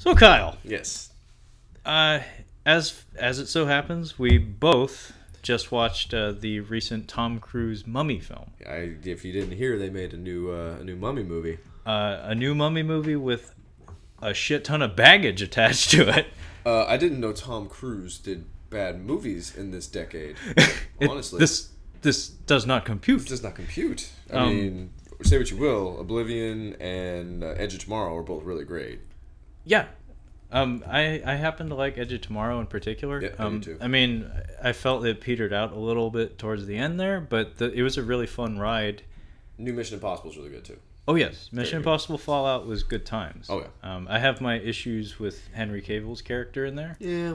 So Kyle, Yes. as it so happens, we both just watched the recent Tom Cruise Mummy film. If you didn't hear, they made a new Mummy movie. A new Mummy movie with a shit ton of baggage attached to it. I didn't know Tom Cruise did bad movies in this decade. Honestly, this does not compute. It does not compute. I mean, say what you will, Oblivion and Edge of Tomorrow are both really great. Yeah. I happen to like Edge of Tomorrow in particular. Yeah, me too. I mean, I felt it petered out a little bit towards the end there, but it was a really fun ride. New Mission Impossible is really good too. Oh yes, Mission Impossible Fallout was good times. Oh yeah. I have my issues with Henry Cavill's character in there. Yeah,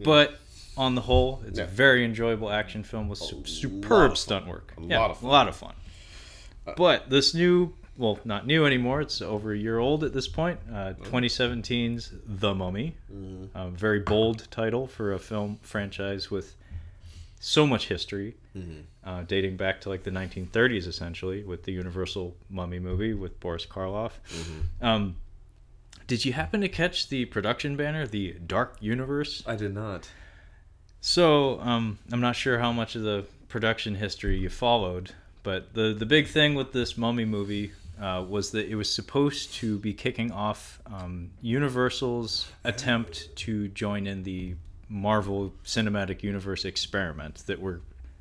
But on the whole, it's a very enjoyable action film with superb stunt work. A lot of fun. But this new, well, not new anymore. It's over a year old at this point. 2017's The Mummy. Very bold title for a film franchise with so much history, dating back to like the 1930s, essentially, with the Universal Mummy movie with Boris Karloff. Did you happen to catch the production banner, the Dark Universe? I did not. So, I'm not sure how much of the production history you followed, but the big thing with this Mummy movie was that it was supposed to be kicking off Universal's attempt to join in the Marvel Cinematic Universe experiment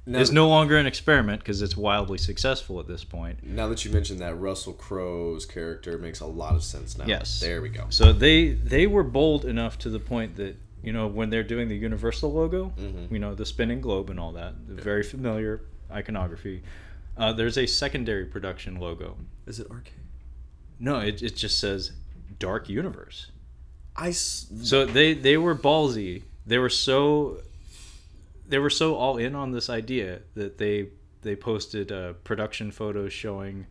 is no longer an experiment because it's wildly successful at this point. Now that you mentioned that, Russell Crowe's character makes a lot of sense now. Yes. There we go. So they were bold enough to the point that, you know, when they're doing the Universal logo, you know, the spinning globe and all that, the very familiar iconography, there's a secondary production logo. Is it arcade? No, it just says Dark Universe. So they were ballsy. They were so all in on this idea that they posted production photos showing,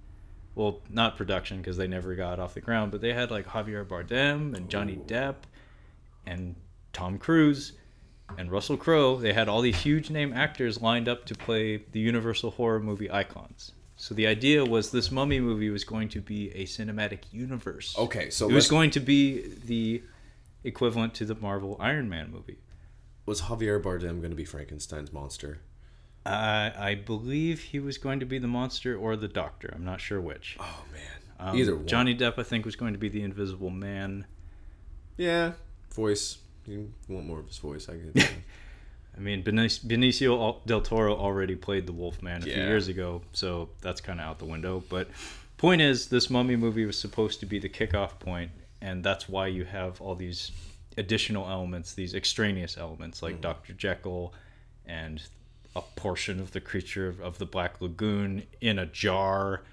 well, not production because they never got off the ground, but they had like Javier Bardem and Johnny Depp and Tom Cruise and Russell Crowe. They had all these huge name actors lined up to play the Universal horror movie icons. So the idea was this Mummy movie was going to be a cinematic universe. Okay, so it was going to be the equivalent to the Marvel Iron Man movie. Was Javier Bardem going to be Frankenstein's monster? I believe he was going to be the monster or the doctor. I'm not sure which. Oh, man. Either one. Johnny Depp, I think, was going to be the Invisible Man. Yeah. Voice. You want more of his voice, I guess. I mean, Benicio del Toro already played the Wolfman a few years ago, so that's kind of out the window. But point is, this Mummy movie was supposed to be the kickoff point, and that's why you have all these additional elements, these extraneous elements like Dr. Jekyll and a portion of the creature of the Black Lagoon in a jar.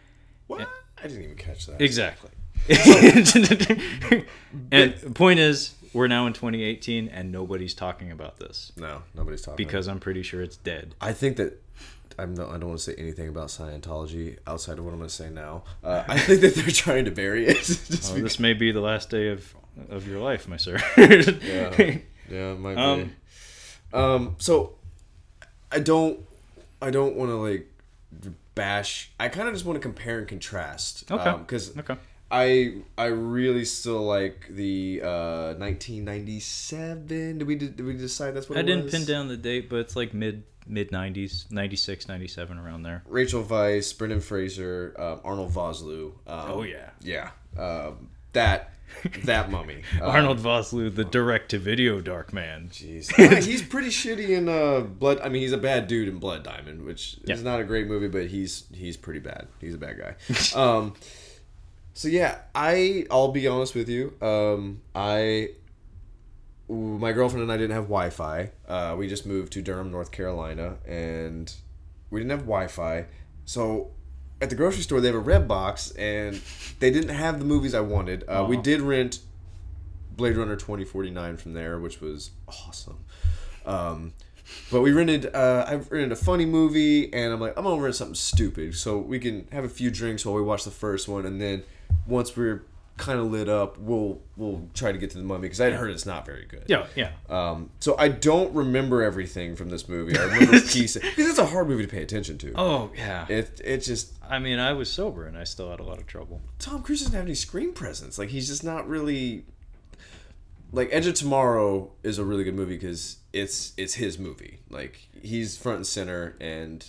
What? I didn't even catch that. Exactly. And the point is, we're now in 2018 and nobody's talking about this. No, nobody's talking because I'm pretty sure it's dead. I think that I don't want to say anything about Scientology outside of what I'm going to say now. I think that they're trying to bury it. This may be the last day of your life, my sir. Yeah, it might be. So I don't want to like bash. I kind of just want to compare and contrast. Okay. Because I really still like the 1997. Did we decide that's what it was? I didn't pin down the date, but it's like mid 90s, 96, 97, around there. Rachel Weisz, Brendan Fraser, Arnold Vosloo. Yeah. That Mummy. Arnold Vosloo, the direct-to-video Dark Man. Jeez. He's pretty shitty in Blood. I mean, he's a bad dude in Blood Diamond, which is not a great movie, but he's pretty bad. He's a bad guy. So yeah, I'll be honest with you. My girlfriend and I didn't have Wi-Fi. We just moved to Durham, North Carolina, and we didn't have Wi-Fi. So at the grocery store, they have a red box, and they didn't have the movies I wanted. We did rent Blade Runner 2049 from there, which was awesome. But we rented. I rented a funny movie, and I'm like, I'm gonna rent something stupid so we can have a few drinks while we watch the first one, and then once we're kind of lit up, we'll try to get to the Mummy because I'd heard it's not very good. Yeah. So I don't remember everything from this movie. I remember pieces because it's a hard movie to pay attention to. Oh yeah. It just. I mean, I was sober and I still had a lot of trouble. Tom Cruise doesn't have any screen presence. Like he's just not really. like Edge of Tomorrow is a really good movie because it's his movie. Like he's front and center, and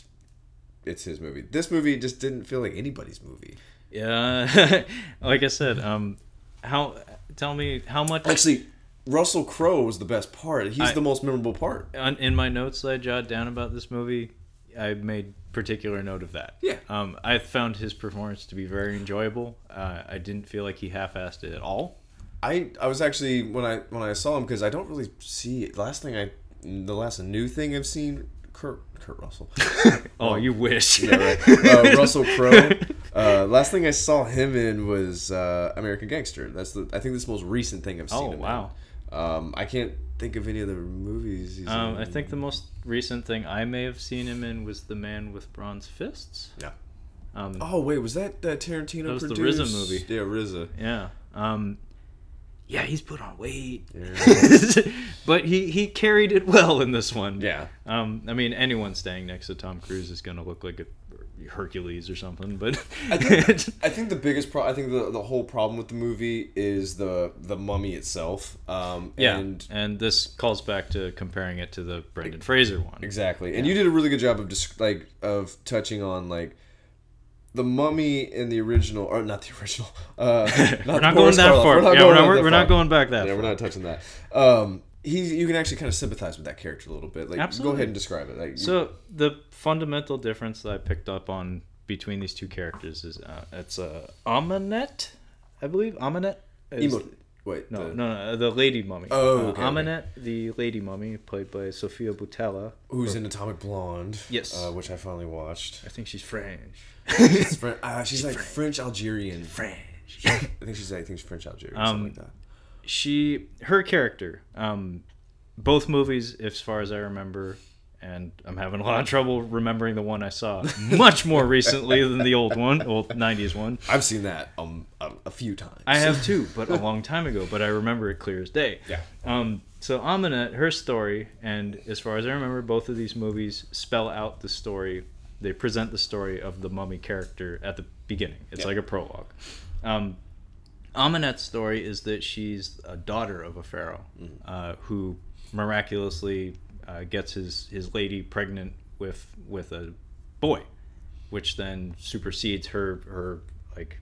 it's his movie. This movie just didn't feel like anybody's movie. Yeah, like I said, tell me how much. Actually, Russell Crowe was the best part. He's the most memorable part. In my notes that I jotted down about this movie, I made particular note of that. Yeah. I found his performance to be very enjoyable. I didn't feel like he half-assed it at all. I was actually when I saw him, because I don't really see it. The last new thing I've seen, Kurt Russell. Oh, you wish. Yeah, right. Russell Crowe. Last thing I saw him in was American Gangster. I think that's the most recent thing I've seen him wow. in. I can't think of any other movies he's in. I think the most recent thing I may have seen him in was The Man with Bronze Fists. Yeah. Oh wait, was that Tarantino? That was produced? the RZA movie. Yeah, RZA. Yeah. Yeah, he's put on weight. Yeah. But he carried it well in this one. Yeah. I mean, anyone staying next to Tom Cruise is going to look like a Hercules or something. But I think the biggest I think the whole problem with the movie is the mummy itself. And this calls back to comparing it to the Brendan Fraser one. Exactly. And you did a really good job of touching on like the mummy in the original, or not the original. We're not going that far. We're not going back that far. Yeah, we're not touching that. You can actually kind of sympathize with that character a little bit. Like, absolutely. Go ahead and describe it. So the fundamental difference that I picked up on between these two characters is it's Amenet, I believe. Amenet. Wait. No, the lady mummy. Oh, okay. Amenet, the lady mummy, played by Sofia Boutella, who's in Atomic Blonde. Yes. Which I finally watched. I think she's French. She's like French Algerian. French. I think she's French Algerian, something like that. Her character, both movies, as far as I remember, and I'm having a lot of trouble remembering the one I saw much more recently than the old 90s one. I've seen that a few times. I have too, but a long time ago, but I remember it clear as day. Yeah. So Amenet, her story, and as far as I remember, both of these movies spell out the story. They present the story of the mummy character at the beginning. It's like a prologue. Amenet's story is that she's a daughter of a pharaoh who miraculously gets his lady pregnant with a boy, which then supersedes her like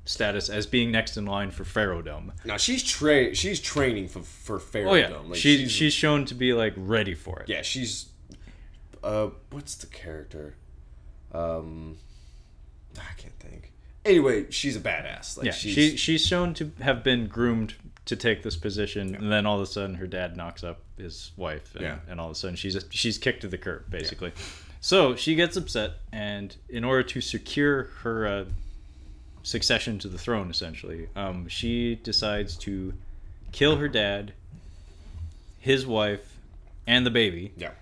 status as being next in line for pharaohdom. Now she's training for pharaohdom. Oh yeah, like, she's shown to be like ready for it. Yeah, she's what's the character? I can't think. Anyway, she's a badass. Like, yeah, she's shown to have been groomed to take this position, and then all of a sudden her dad knocks up his wife, and all of a sudden she's kicked to the curb, basically. Yeah. So she gets upset, and in order to secure her succession to the throne, essentially, she decides to kill her dad, his wife, and the baby. Yeah.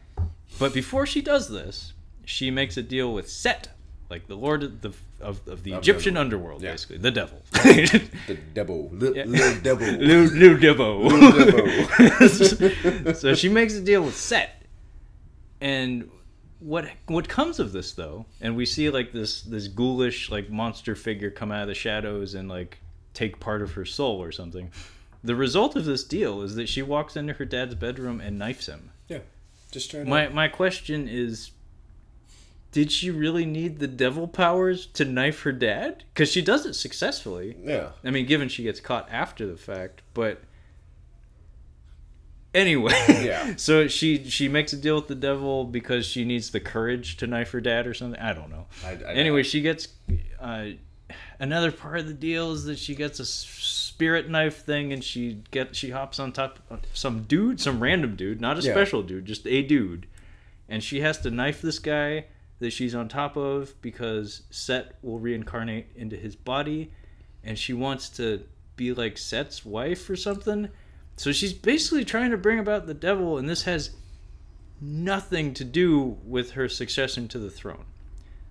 But before she does this, she makes a deal with Set, like the lord of the Egyptian underworld, basically. The devil. The devil. Little devil. Little devil. So she makes a deal with Set. And what comes of this, though, and we see like this ghoulish like monster figure come out of the shadows and like take part of her soul or something. The result of this deal is that she walks into her dad's bedroom and knifes him. Yeah. Just trying to... My question is, did she really need the devil powers to knife her dad? Because she does it successfully. Yeah. I mean, given she gets caught after the fact, but anyway. Yeah. So she makes a deal with the devil because she needs the courage to knife her dad or something. I don't know. Anyway, she gets another part of the deal is that she gets a spirit knife thing, and she hops on top of some random dude, not a special dude, just a dude, and she has to knife this guy that she's on top of because Set will reincarnate into his body, and she wants to be like Set's wife or something. So she's basically trying to bring about the devil, and this has nothing to do with her succession to the throne.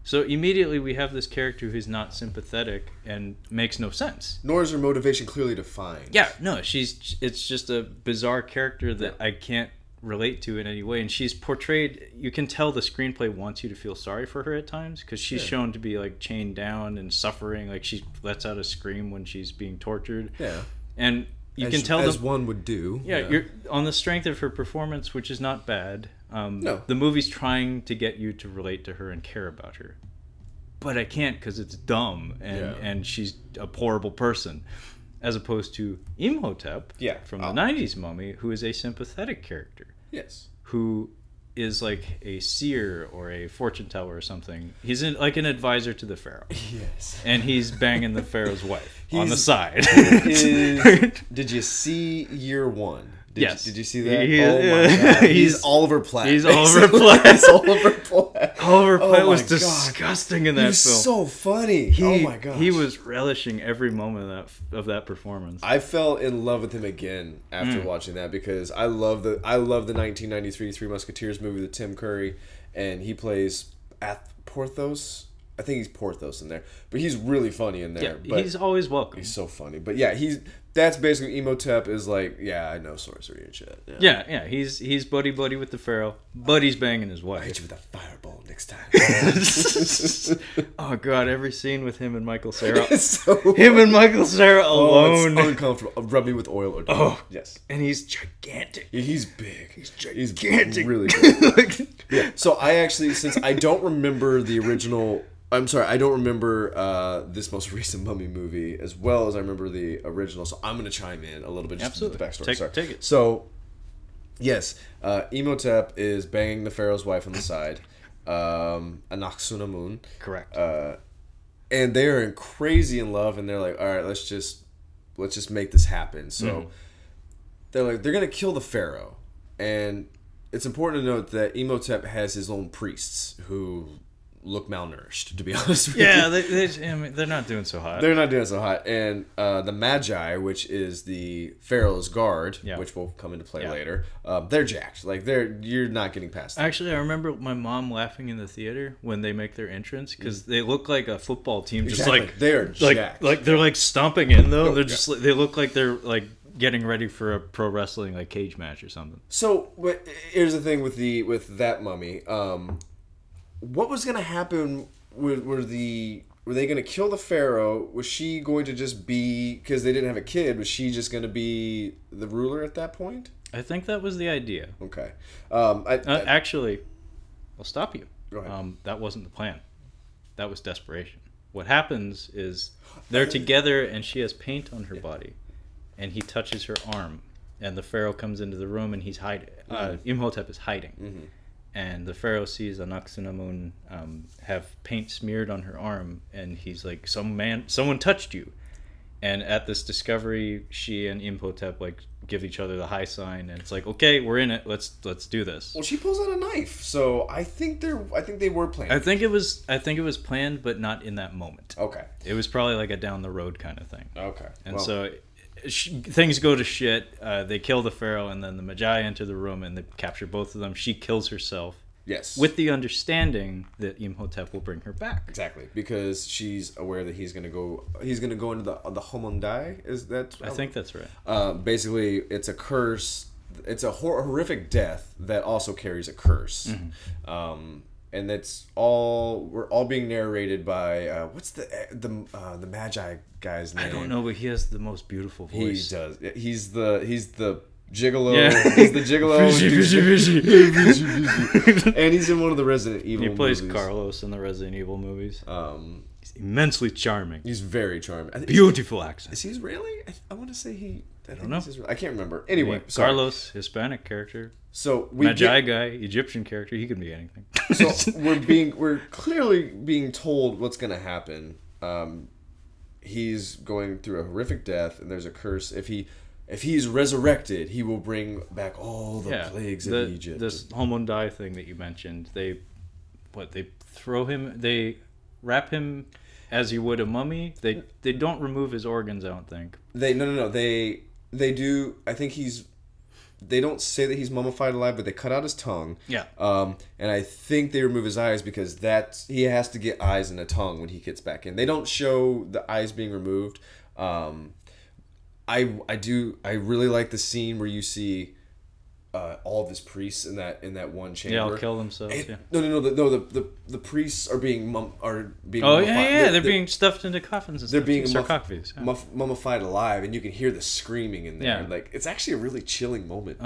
So immediately we have this character who's not sympathetic and makes no sense. Nor is her motivation clearly defined. Yeah, no, it's just a bizarre character that I can't relate to in any way, and she's portrayed, you can tell the screenplay wants you to feel sorry for her at times because she's shown to be like chained down and suffering, like she lets out a scream when she's being tortured. Yeah. And you can tell as one would do. Yeah, you're on the strength of her performance, which is not bad. No. The movie's trying to get you to relate to her and care about her, but I can't because it's dumb and she's a horrible person, as opposed to Imhotep from the '90s Mummy, who is a sympathetic character. Yes. Who is like a seer or a fortune teller or something. He's like an advisor to the pharaoh. Yes. And he's banging the pharaoh's wife on the side. Did you see Year One? Did you see that? Oh my God. He's Oliver Platt. He's Oliver Platt. He's Oliver Platt. Oliver Platt was disgusting in that film. He's so funny. Oh my gosh. He was relishing every moment of that performance. I fell in love with him again after watching that because I love the 1993 Three Musketeers movie with Tim Curry, and he plays Porthos. I think he's Porthos in there, but he's really funny in there. Yeah, but he's always welcome. He's so funny, but yeah, that's basically Imhotep is like, yeah, I know sorcery and shit. Yeah. He's buddy with the pharaoh, but he's banging his wife. I'll hit you with a fireball next time. Oh God, every scene with him and Michael Cera. Him and Michael Cera alone. It's uncomfortable. Rub me with oil. Yes. And he's gigantic. He's big. He's gigantic. He's really big. Yeah. So I actually, since I don't remember the original. I'm sorry, I don't remember this most recent Mummy movie as well as I remember the original, so I'm going to chime in a little bit just with the backstory. Take it. So, yes, Imhotep is banging the pharaoh's wife on the side, Anck-su-namun. Correct. And they are crazy in love, and they're like, all right, let's just make this happen. So they're like, they're going to kill the pharaoh, and it's important to note that Imhotep has his own priests who look malnourished, to be honest with you. Yeah, they're not doing so hot. They're not doing so hot. And the Magi, which is the Pharaoh's guard, which will come into play later, they're jacked. Like, you're not getting past that. Actually, I remember my mom laughing in the theater when they make their entrance, because they look like a football team. Just like they're jacked. Like they're like stomping in, though. They're just they look like they're like getting ready for a pro wrestling like cage match or something. So, here's the thing with that mummy. What was going to happen? Were they going to kill the pharaoh? Was she going to just be, because they didn't have a kid, was she just going to be the ruler at that point? I think that was the idea. Okay. Actually, I'll stop you. Go ahead. That wasn't the plan. That was desperation. What happens is they're together and she has paint on her body, and he touches her arm, and the pharaoh comes into the room and he's hiding. Imhotep is hiding. Mm-hmm. And the pharaoh sees Anck-su-namun have paint smeared on her arm, and he's like, someone touched you. And at this discovery, she and Imhotep like give each other the high sign, and it's like, okay, we're in it. Let's do this. Well, she pulls out a knife, so I think they were planned. I think it was planned, but not in that moment. Okay. It was probably like a down the road kind of thing. Okay. And so things go to shit. They kill the pharaoh, and then the Magi enter the room and they capture both of them. She kills herself. Yes. With the understanding that Imhotep will bring her back. Exactly, because she's aware that he's gonna go into the Homondai. Is that? I think that's right. Basically, it's a curse. It's a horrific death that also carries a curse. Mm-hmm. And that's all. We're all being narrated by what's the Magi guy's name? I don't know, but he has the most beautiful voice. He does. He's the gigolo. Yeah. He's the gigolo. And he's in one of the Resident Evil movies. He plays Carlos in the Resident Evil movies. He's immensely charming. He's very charming. Beautiful accent. Is he Israeli? I want to say I don't know. I can't remember. Anyway, Carlos, Hispanic character. So Magi guy, Egyptian character. He can be anything. So we're clearly being told what's going to happen. He's going through a horrific death, and there's a curse. If he's resurrected, he will bring back all the plagues of Egypt. This Homondai thing that you mentioned, they throw him, they wrap him as you would a mummy. They don't remove his organs, I don't think. No. They do. I think they don't say that he's mummified alive, but they cut out his tongue. Yeah. And I think they remove his eyes because he has to get eyes and a tongue when he gets back in. They don't show the eyes being removed. I really like the scene where you see all of his priests in that one chamber. Yeah, I'll kill themselves. And, yeah. No. The priests are being mummified. Oh yeah. They're being stuffed into coffins. And They're stuff, being sarcophagus. Yeah. mummified alive, and you can hear the screaming in there. Yeah. And, like, it's actually a really chilling moment.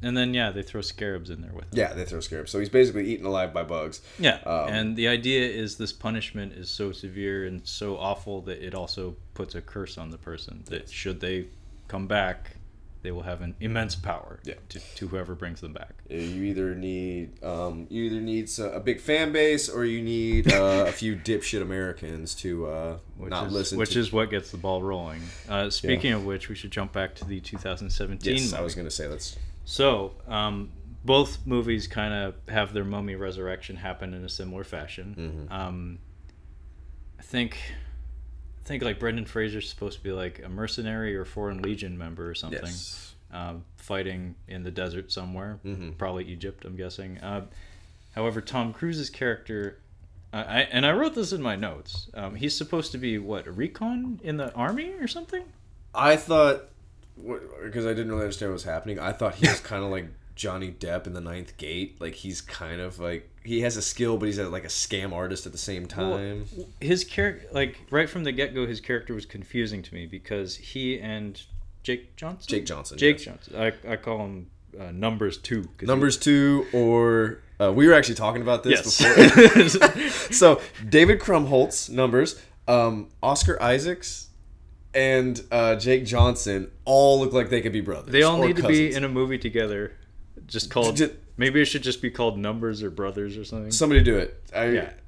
And then they throw scarabs in there with him. Yeah, they throw scarabs. So he's basically eaten alive by bugs. Yeah, and the idea is this punishment is so severe and so awful that it also puts a curse on the person. That should they come back, they will have an immense power to whoever brings them back. You either need a big fan base, or you need a few dipshit Americans to listen. Which is what gets the ball rolling. Speaking of which, we should jump back to the 2017 Yes, movie. I was going to say let's... So, both movies kind of have their mummy resurrection happen in a similar fashion. Mm-hmm. I think like Brendan Fraser's supposed to be like a mercenary or Foreign Legion member or something, Yes. fighting in the desert somewhere, Mm-hmm. probably Egypt, I'm guessing. However, Tom Cruise's character, I wrote this in my notes. He's supposed to be a recon in the army or something. I thought, because I didn't really understand what was happening, I thought he was kind of like Johnny Depp in The Ninth Gate. Like, he's kind of like, he has a skill, but he's like a scam artist at the same time. Well, his character, like, right from the get-go, his character was confusing to me because he and Jake Johnson, I call him Numbers 2. Numbers 2, or we were actually talking about this before. So David Krumholtz, Numbers, Oscar Isaacs, and Jake Johnson all look like they could be brothers. They all need cousins. to be in a movie together, just called. Maybe it should just be called Numbers or Brothers or something. Somebody do it.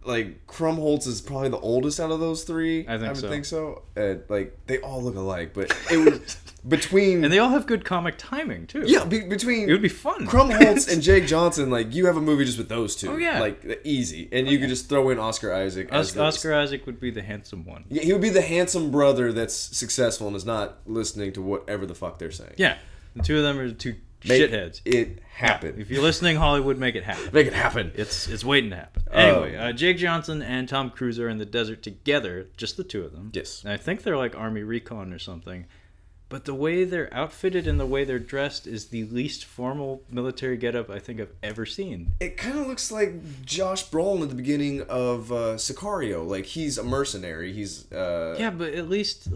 Like, Krumholtz is probably the oldest out of those three. I would think so. Like, they all look alike, but it was between... And they all have good comic timing, too. Yeah, between... It would be fun. Krumholtz and Jake Johnson, like, you have a movie just with those two. Oh, yeah. Like, easy. And you could just throw in Oscar Isaac as Oscar Isaac would be the handsome one. Yeah, he would be the handsome brother that's successful and is not listening to whatever the fuck they're saying. Yeah. The two of them are the two shitheads. It happen. If you're listening, Hollywood, make it happen. Make it happen. It's waiting to happen. Anyway, Jake Johnson and Tom Cruise are in the desert together, just the two of them. Yes. And I think they're like Army Recon or something. But the way they're outfitted and the way they're dressed is the least formal military getup I think I've ever seen. It kind of looks like Josh Brolin at the beginning of Sicario. Like, he's a mercenary. He's yeah, but at least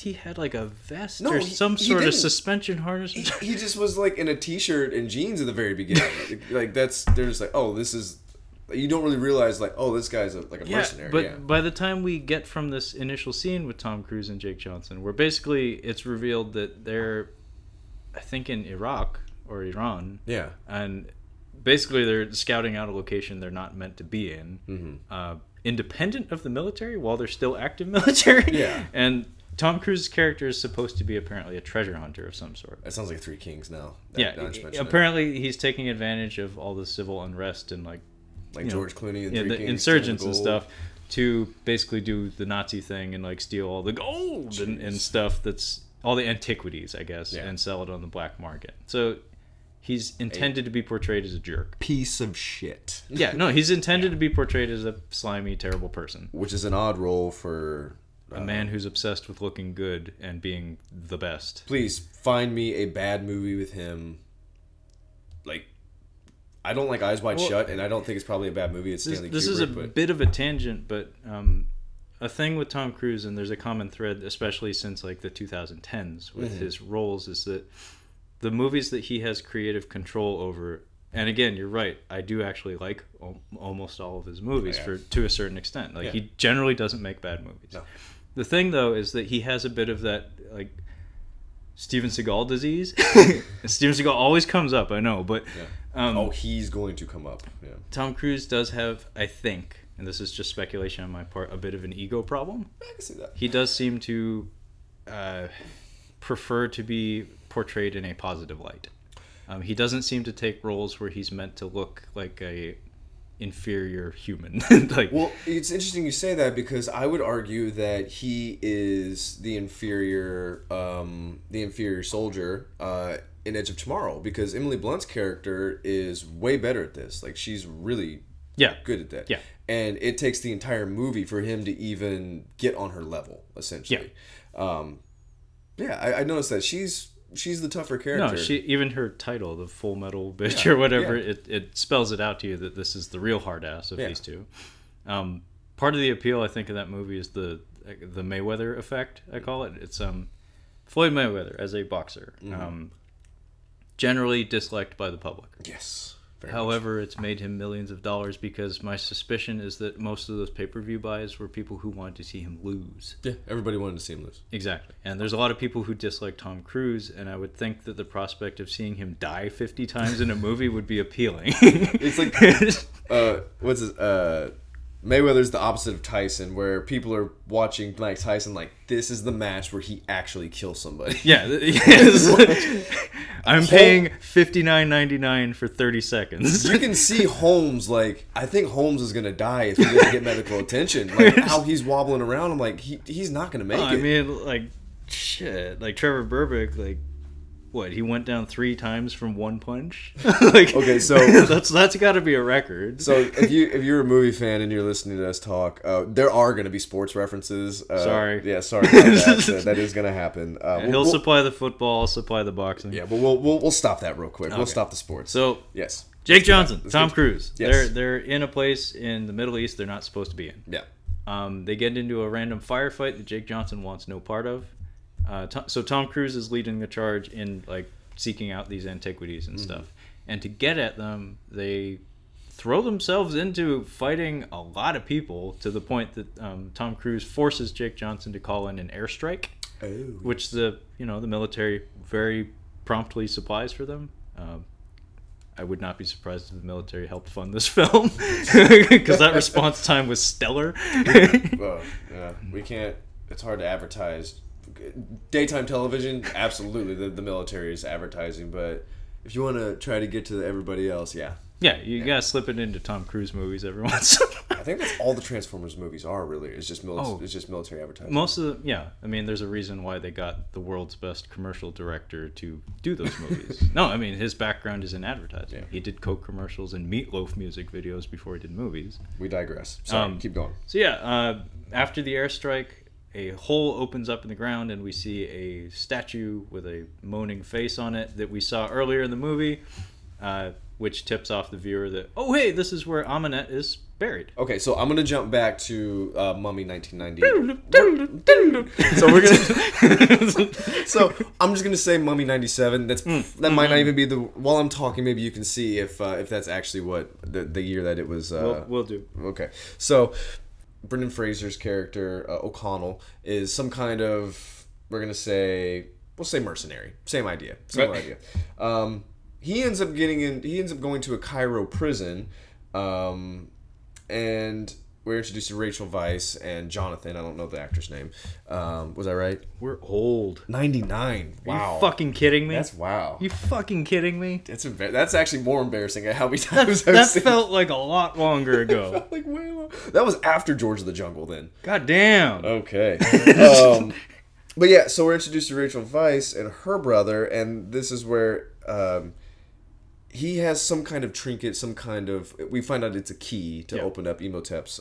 he had like a vest No, or he some sort of didn't. suspension harness. He just was like in a t-shirt and jeans at the very beginning. Like, they're just like, oh, this is... You don't really realize, like, oh, this guy's a mercenary. But by the time we get from this initial scene with Tom Cruise and Jake Johnson, where basically it's revealed that they're, I think, in Iraq or Iran. Yeah. And basically they're scouting out a location they're not meant to be in, independent of the military while they're still active military. Yeah. And Tom Cruise's character is supposed to be apparently a treasure hunter of some sort. That sounds like Three Kings now. Apparently he's taking advantage of all the civil unrest and like George Clooney and the insurgents and stuff to basically do the Nazi thing and like steal all the gold and stuff, that's all the antiquities, I guess, and sell it on the black market. So he's intended to be portrayed as a jerk. Piece of shit. Yeah, no, he's intended to be portrayed as a slimy, terrible person. Which is an odd role for... a man who's obsessed with looking good and being the best. Please find me a bad movie with him. Like, I don't like Eyes Wide Shut, and I don't think it's probably a bad movie. It's Stanley Kubrick. This is a bit of a tangent, but a thing with Tom Cruise, and there's a common thread, especially since like the 2010s with his roles, is that the movies that he has creative control over. And again, you're right. I do actually like almost all of his movies to a certain extent. Like he generally doesn't make bad movies. No. The thing though is that he has a bit of that like Steven Seagal disease. Steven Seagal always comes up, I know, but he's going to come up. Yeah. Tom Cruise does have, I think, and this is just speculation on my part, a bit of an ego problem. I can see that. He does seem to prefer to be portrayed in a positive light. He doesn't seem to take roles where he's meant to look like a inferior human. Well, it's interesting you say that, because I would argue that he is the inferior soldier in Edge of Tomorrow, because Emily Blunt's character is way better at this. Like, she's really good at that. Yeah. And it takes the entire movie for him to even get on her level, essentially. Yeah. I noticed that she's she's the tougher character. No, even her title, the Full Metal Bitch or whatever, it spells it out to you that this is the real hard ass of these two. Part of the appeal, I think, of that movie is the Mayweather effect. I call it. It's Floyd Mayweather as a boxer, generally disliked by the public. Yes. However, it's made him millions of dollars because my suspicion is that most of those pay-per-view buys were people who wanted to see him lose. Yeah, everybody wanted to see him lose. Exactly. And there's a lot of people who dislike Tom Cruise, and I would think that the prospect of seeing him die 50 times in a movie would be appealing. It's like, what's his, Mayweather's the opposite of Tyson, where people are watching Mike Tyson like, this is the match where he actually kills somebody. Yeah. Yes. I'm paying $59.99 for 30 seconds. You can see Holmes, like, I think Holmes is going to die if he doesn't get medical attention. Like, how he's wobbling around, I'm like, he's not going to make it. I mean, like, shit. Like, Trevor Burbick, like, what, he went down 3 times from one punch? Like, okay, so that's got to be a record. So if you're a movie fan and you're listening to us talk, there are going to be sports references. Sorry. Yeah, sorry about that. That is going to happen. He'll supply the football, I'll supply the boxing. Yeah, but we'll stop that real quick. Okay. We'll stop the sports. So yes, Jake Johnson, Tom Cruise. Yes. They're in a place in the Middle East they're not supposed to be in. Yeah. They get into a random firefight that Jake Johnson wants no part of. So Tom Cruise is leading the charge in like seeking out these antiquities and stuff. And to get at them, they throw themselves into fighting a lot of people to the point that Tom Cruise forces Jake Johnson to call in an airstrike, which the military very promptly supplies for them. I would not be surprised if the military helped fund this film because that response time was stellar. We can't. It's hard to advertise. Daytime television, absolutely, the military is advertising, but if you want to try to get to everybody else, you gotta slip it into Tom Cruise movies every once. I think that's all the Transformers movies are really. It's just military advertising. Most of the I mean, there's a reason why they got the world's best commercial director to do those movies. No, I mean his background is in advertising. Yeah. He did Coke commercials and Meatloaf music videos before he did movies. We digress. Sorry, keep going. So after the airstrike, a hole opens up in the ground and we see a statue with a moaning face on it that we saw earlier in the movie, which tips off the viewer that, oh, hey, this is where Amunet is buried. Okay, so I'm going to jump back to Mummy 1990. So I'm just going to say Mummy 97. That might not even be while I'm talking, maybe you can see if that's actually what the year that it was. We'll do. Okay, so Brendan Fraser's character, O'Connell, is some kind of, we'll say mercenary. Same idea. He ends up going to a Cairo prison, and we're introduced to Rachel Weisz and Jonathan. I don't know the actor's name. Was I right? We're old. 99. Wow. Are you fucking kidding me? That's wow. You fucking kidding me? That's actually more embarrassing at how many times that felt like a lot longer ago. That felt like way long. That was after George of the Jungle then. God damn. Okay. But yeah, so we're introduced to Rachel Weisz and her brother, and this is where he has some kind of trinket, we find out it's a key to open up Imhotep's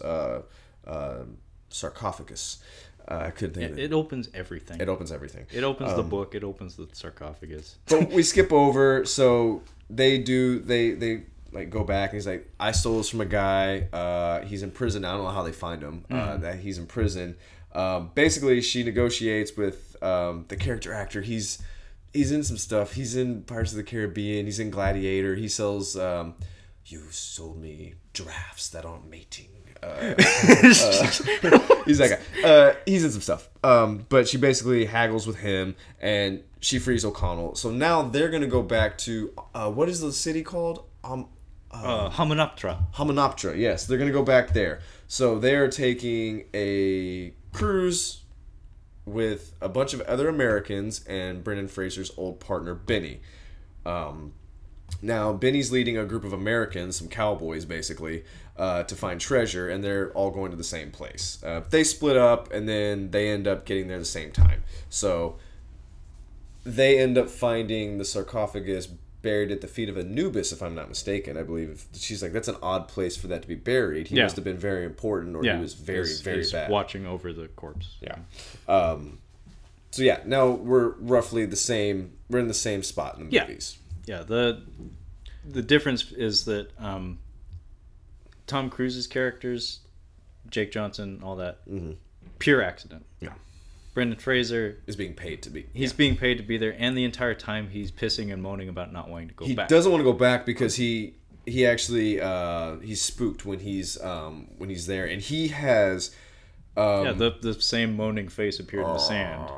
sarcophagus. I couldn't think of it. It opens everything. It opens everything. It opens the book. It opens the sarcophagus. But we skip over, so they like go back, and he's like, I stole this from a guy. He's in prison. I don't know how they find him. That he's in prison. Basically, she negotiates with the character actor. He's in some stuff. He's in Pirates of the Caribbean. He's in Gladiator. He sells, you sold me giraffes that aren't mating. He's that guy. He's in some stuff. But she basically haggles with him, and she frees O'Connell. So now they're going to go back to, what is the city called? Hamunaptra. Hamunaptra, yes. They're going to go back there. So they're taking a cruise with a bunch of other Americans and Brendan Fraser's old partner, Benny. Now, Benny's leading a group of Americans, some cowboys basically, to find treasure, and they're all going to the same place. They split up, and then they end up getting there at the same time. So they end up finding the sarcophagus buried at the feet of Anubis, if I'm not mistaken. I believe she's like, that's an odd place for that to be buried. He must have been very important, or he was very, very bad. Watching over the corpse. Yeah. So yeah, now we're roughly the same. We're in the same spot in the movies. Yeah. The difference is that Tom Cruise's characters, Jake Johnson, all that, pure accident. Yeah. Brendan Fraser is being paid to be. He's being paid to be there, and the entire time he's pissing and moaning about not wanting to go back. He doesn't want to go back because he actually he's spooked when he's there, and he has the same moaning face appeared in the sand.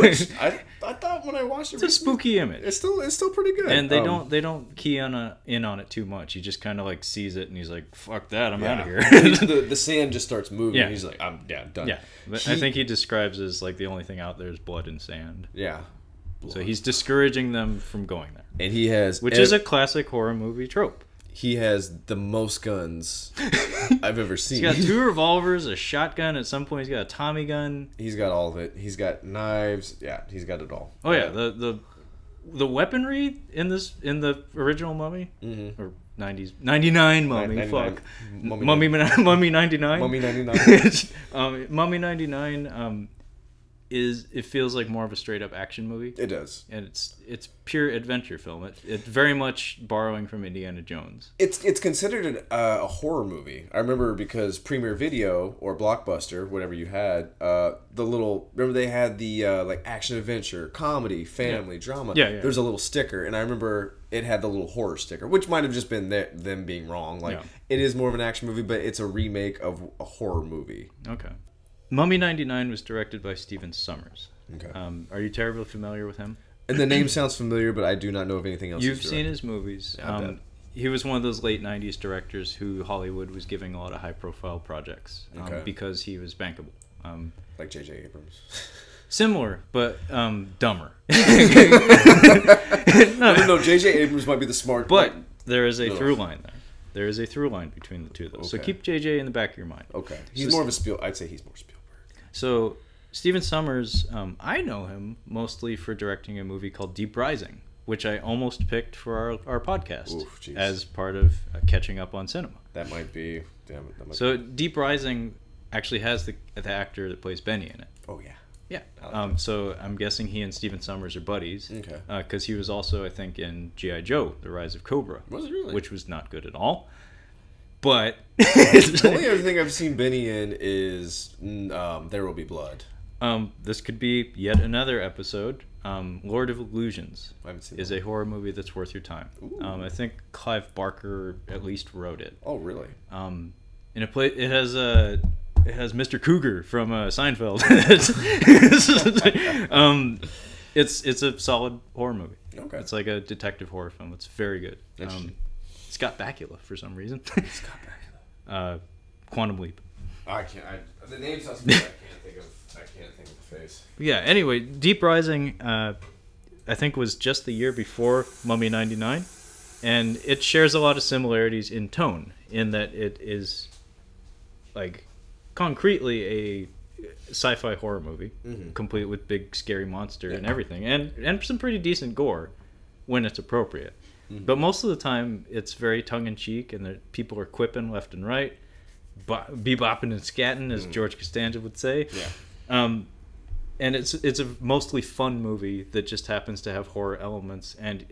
Which I thought when I watched it, it's a spooky image. It's still pretty good, and they don't key in on it too much. He just kind of like sees it and he's like, "Fuck that, I'm out of here." the sand just starts moving. Yeah. He's like, "I'm done." Yeah, but I think he describes as like the only thing out there is blood and sand. Yeah, so he's discouraging them from going there, and he has, which is a classic horror movie trope. He has the most guns I've ever seen. He's got 2 revolvers, a shotgun. At some point, he's got a Tommy gun. He's got all of it. He's got knives. Yeah, he's got it all. Oh yeah, the weaponry in the original Mummy or 99 Mummy. 99, fuck, Mummy 99. Mummy 99. Mummy 99. It feels like more of a straight up action movie. It does, and it's pure adventure film. It's very much borrowing from Indiana Jones. It's considered a horror movie. I remember because Premiere Video or Blockbuster, whatever you had, remember they had the like action adventure, comedy, family, drama. Yeah. There's a little sticker, and I remember it had the little horror sticker, which might have just been them being wrong. Like it is more of an action movie, but it's a remake of a horror movie. Okay. Mummy 99 was directed by Stephen Sommers. Okay. Are you terribly familiar with him? And the name sounds familiar, but I do not know of anything else. You've seen his movies. Yeah, he was one of those late 90s directors who Hollywood was giving a lot of high-profile projects because he was bankable. Like J.J. Abrams. Similar, but dumber. No, J.J. Abrams might be the smart. But there is a through line there. There is a through line between the two of those. Okay. So keep JJ in the back of your mind. Okay. He's more of a I'd say he's more Spielberg. So Stephen Sommers, I know him mostly for directing a movie called Deep Rising, which I almost picked for our podcast as part of catching up on cinema. That might be. Damn it. So Deep Rising actually has the actor that plays Benny in it. Oh yeah. Yeah. So I'm guessing he and Stephen Sommers are buddies. Okay. Because he was also, I think, in G.I. Joe: The Rise of Cobra. Was it really? Which was not good at all. But the only other thing I've seen Benny in is There Will Be Blood. This could be yet another episode. Lord of Illusions is a horror movie that's worth your time. I think Clive Barker at least wrote it. Oh, really? It has Mr. Cougar from Seinfeld. It's a solid horror movie. Okay. It's like a detective horror film. It's very good. It's got Bakula for some reason. It's got Bakula. Quantum Leap. The name sounds good. I can't think of the face. Yeah. Anyway, Deep Rising, I think was just the year before Mummy 99, and it shares a lot of similarities in tone, in that it is like concretely a sci-fi horror movie, complete with big scary monster and everything, and some pretty decent gore when it's appropriate. But most of the time, it's very tongue-in-cheek, and people are quipping left and right, bebopping and scatting, as George Costanza would say. Yeah. And it's a mostly fun movie that just happens to have horror elements, and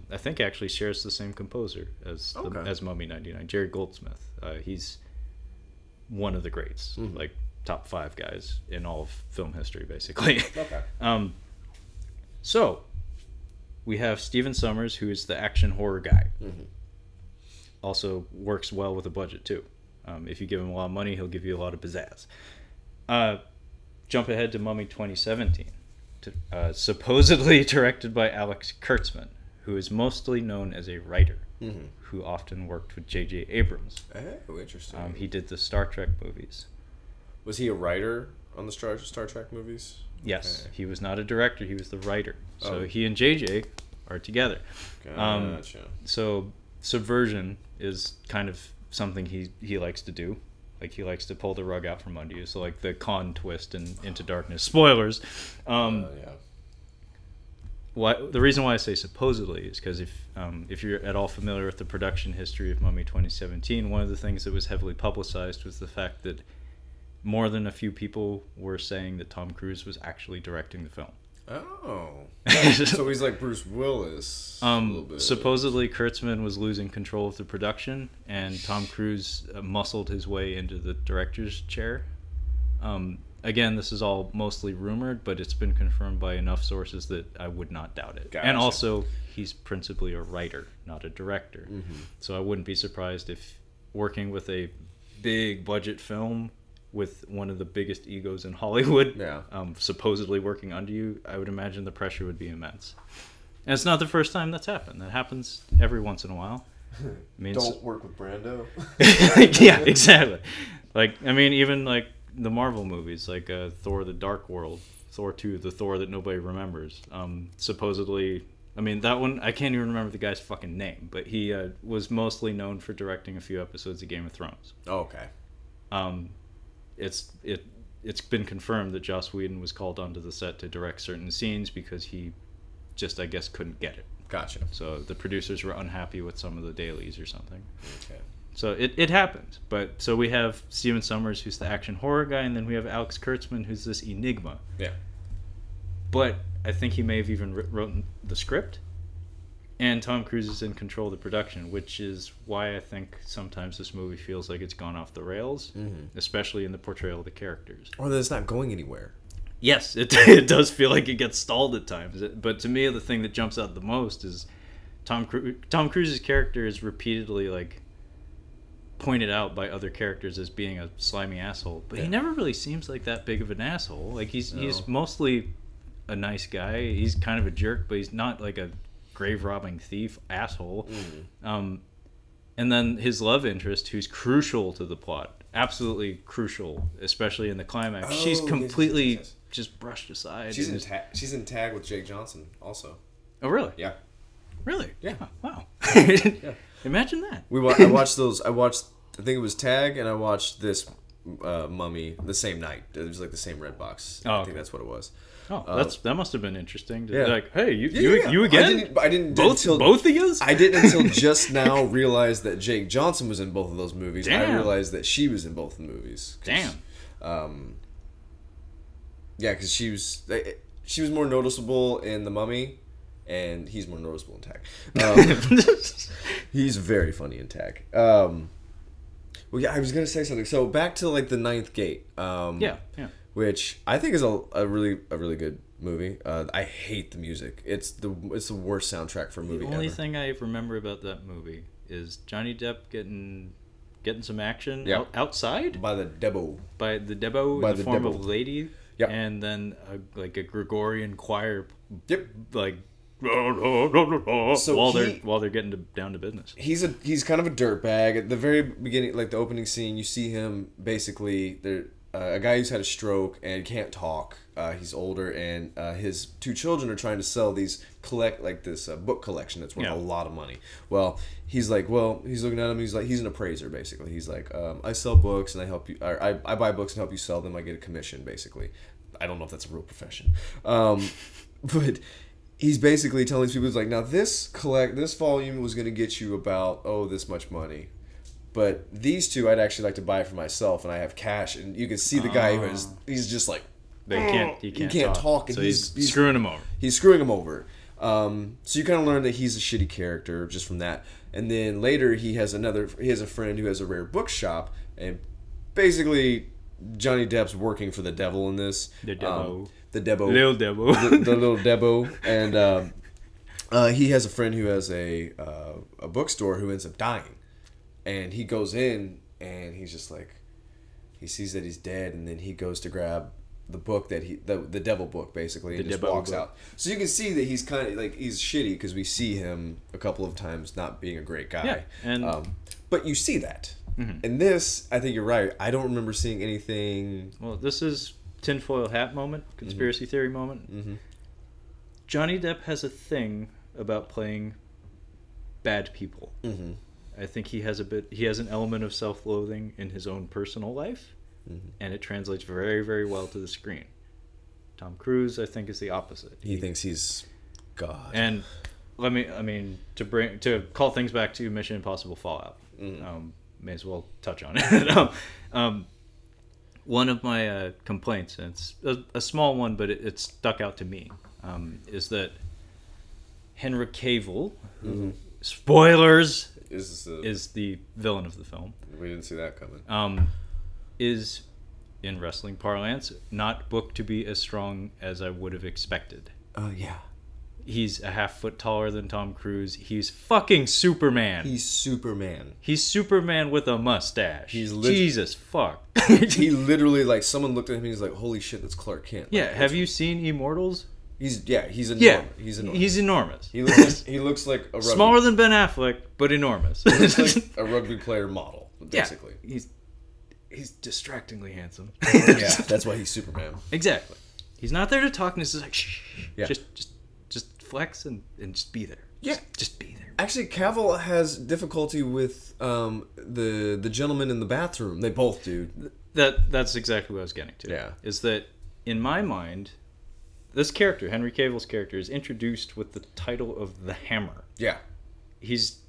I think actually shares the same composer as Mummy 99, Jerry Goldsmith. He's one of the greats, like top 5 guys in all of film history, basically. Okay. So we have Stephen Sommers, who is the action horror guy. Also works well with a budget too. If you give him a lot of money, he'll give you a lot of pizzazz. Jump ahead to Mummy 2017, supposedly directed by Alex Kurtzman, who is mostly known as a writer, who often worked with J.J. Abrams. Oh, interesting. He did the Star Trek movies. Was he a writer on the Star Trek movies? Yes, he was not a director, he was the writer. So he and J.J. are together. Gotcha. So Subversion is kind of something he likes to do. Like, he likes to pull the rug out from under you. So, like, the Khan twist in Into Darkness. Spoilers. The reason why I say supposedly is because if you're at all familiar with the production history of Mummy 2017, one of the things that was heavily publicized was the fact that more than a few people were saying that Tom Cruise was actually directing the film. Oh. So he's like Bruce Willis. A little bit. Supposedly Kurtzman was losing control of the production, and Tom Cruise muscled his way into the director's chair. Again, this is all mostly rumored, but it's been confirmed by enough sources that I would not doubt it. Gotcha. And also, he's principally a writer, not a director. So I wouldn't be surprised if working with a big budget film with one of the biggest egos in Hollywood, supposedly working under you, I would imagine the pressure would be immense. And it's not the first time that's happened. That happens every once in a while. Don't work with Brando. Yeah, exactly. Like, I mean, even like the Marvel movies, like Thor: The Dark World, Thor 2, the Thor that nobody remembers. Supposedly, I mean, that one, I can't even remember the guy's fucking name, but he was mostly known for directing a few episodes of Game of Thrones. Oh, okay. It's been confirmed that Joss Whedon was called onto the set to direct certain scenes because he just, I guess, couldn't get it. Gotcha. So the producers were unhappy with some of the dailies or something. Okay. So it happens. But so we have Steven Sommers, who's the action horror guy, and then we have Alex Kurtzman, who's this enigma. Yeah. But I think he may have even written the script. And Tom Cruise is in control of the production, which is why I think sometimes this movie feels like it's gone off the rails, especially in the portrayal of the characters. Or that it's not going anywhere. Yes, it does feel like it gets stalled at times. But to me, the thing that jumps out the most is Tom Cruise's character is repeatedly like pointed out by other characters as being a slimy asshole, but he never really seems like that big of an asshole. Like he's mostly a nice guy. He's kind of a jerk, but he's not like a grave robbing thief asshole. And then his love interest, who's crucial to the plot, absolutely crucial, especially in the climax. She's completely just brushed aside. She's in Tag with Jake Johnson also. Oh really? Yeah. Really? Yeah. Oh, wow. Yeah. Imagine that. I watched those. I think it was Tag, and I watched this Mummy the same night. It was like the same red box. I think that's what it was. Oh, that must have been interesting. Yeah. Like, hey, you again? I didn't both of you? I didn't until just now realize that Jake Johnson was in both of those movies. Damn. I realized that she was in both the movies. Damn. Yeah, because she was more noticeable in The Mummy, and he's more noticeable in Tag. He's very funny in Tag. Well, yeah, I was gonna say something. So back to like The Ninth Gate. Yeah. Which I think is a really good movie. I hate the music. It's the worst soundtrack for a movie ever. The only thing I remember about that movie is Johnny Depp getting some action outside by the Debo in the form of a lady. Yep. And then a Gregorian choir. Yep. Like. So while they're getting down to business. He's kind of a dirtbag. At the very beginning, like the opening scene, you see him basically a guy who's had a stroke and can't talk. He's older, and his two children are trying to sell this book collection that's worth a lot of money. Well, he's looking at him. He's like, he's an appraiser basically. He's like, I sell books and I help you. Or I buy books and help you sell them. I get a commission basically. I don't know if that's a real profession, but he's basically telling these people, he's like, now this volume was going to get you about this much money. But these two, I'd actually like to buy for myself, and I have cash. And you can see the guy he's just like, he can't talk. And so he's screwing him over. He's screwing him over. So you kind of learn that he's a shitty character just from that. And then later he has a friend who has a rare bookshop, and basically Johnny Depp's working for the devil in this. The Debo. The Debo. Little Debo. the little Debo. And he has a friend who has a bookstore who ends up dying. And he goes in, and he's just like, he sees that he's dead, and then he goes to grab the book that the devil book basically, and just walks out. So you can see that he's kind of like, he's shitty because we see him a couple of times not being a great guy. Yeah, and but you see that. In this, I think you're right. I don't remember seeing anything. Well, this is tinfoil hat moment, conspiracy theory moment. Johnny Depp has a thing about playing bad people. I think he has an element of self-loathing in his own personal life, and it translates very, very well to the screen. Tom Cruise, I think, is the opposite. He thinks he's God. And to call things back to Mission Impossible Fallout, may as well touch on it. One of my complaints, and it's a small one, but it stuck out to me, is that Henry Cavill, who, spoilers, is the villain of the film. We didn't see that coming. Is, in wrestling parlance, not booked to be as strong as I would have expected. Oh, yeah. He's a half foot taller than Tom Cruise. He's fucking Superman. He's Superman. He's Superman with a mustache. Jesus fuck. He literally, like, someone looked at him and he's like, holy shit, that's Clark Kent. Like, Yeah, have you seen Immortals? He's enormous. Yeah, He's enormous. He's enormous. He looks like a rugby. Smaller than Ben Affleck, but enormous. He looks like a rugby player model, basically. Yeah, he's distractingly handsome. Yeah, that's why he's Superman. Exactly. He's not there to talk, and he's just like, shh. Yeah. Just flex and just be there. Yeah. Just be there. Actually, Cavill has difficulty with the gentleman in the bathroom. They both do. That's exactly what I was getting to. Yeah. Is that, in my mind, this character, Henry Cavill's character, is introduced with the title of the Hammer. Yeah. He's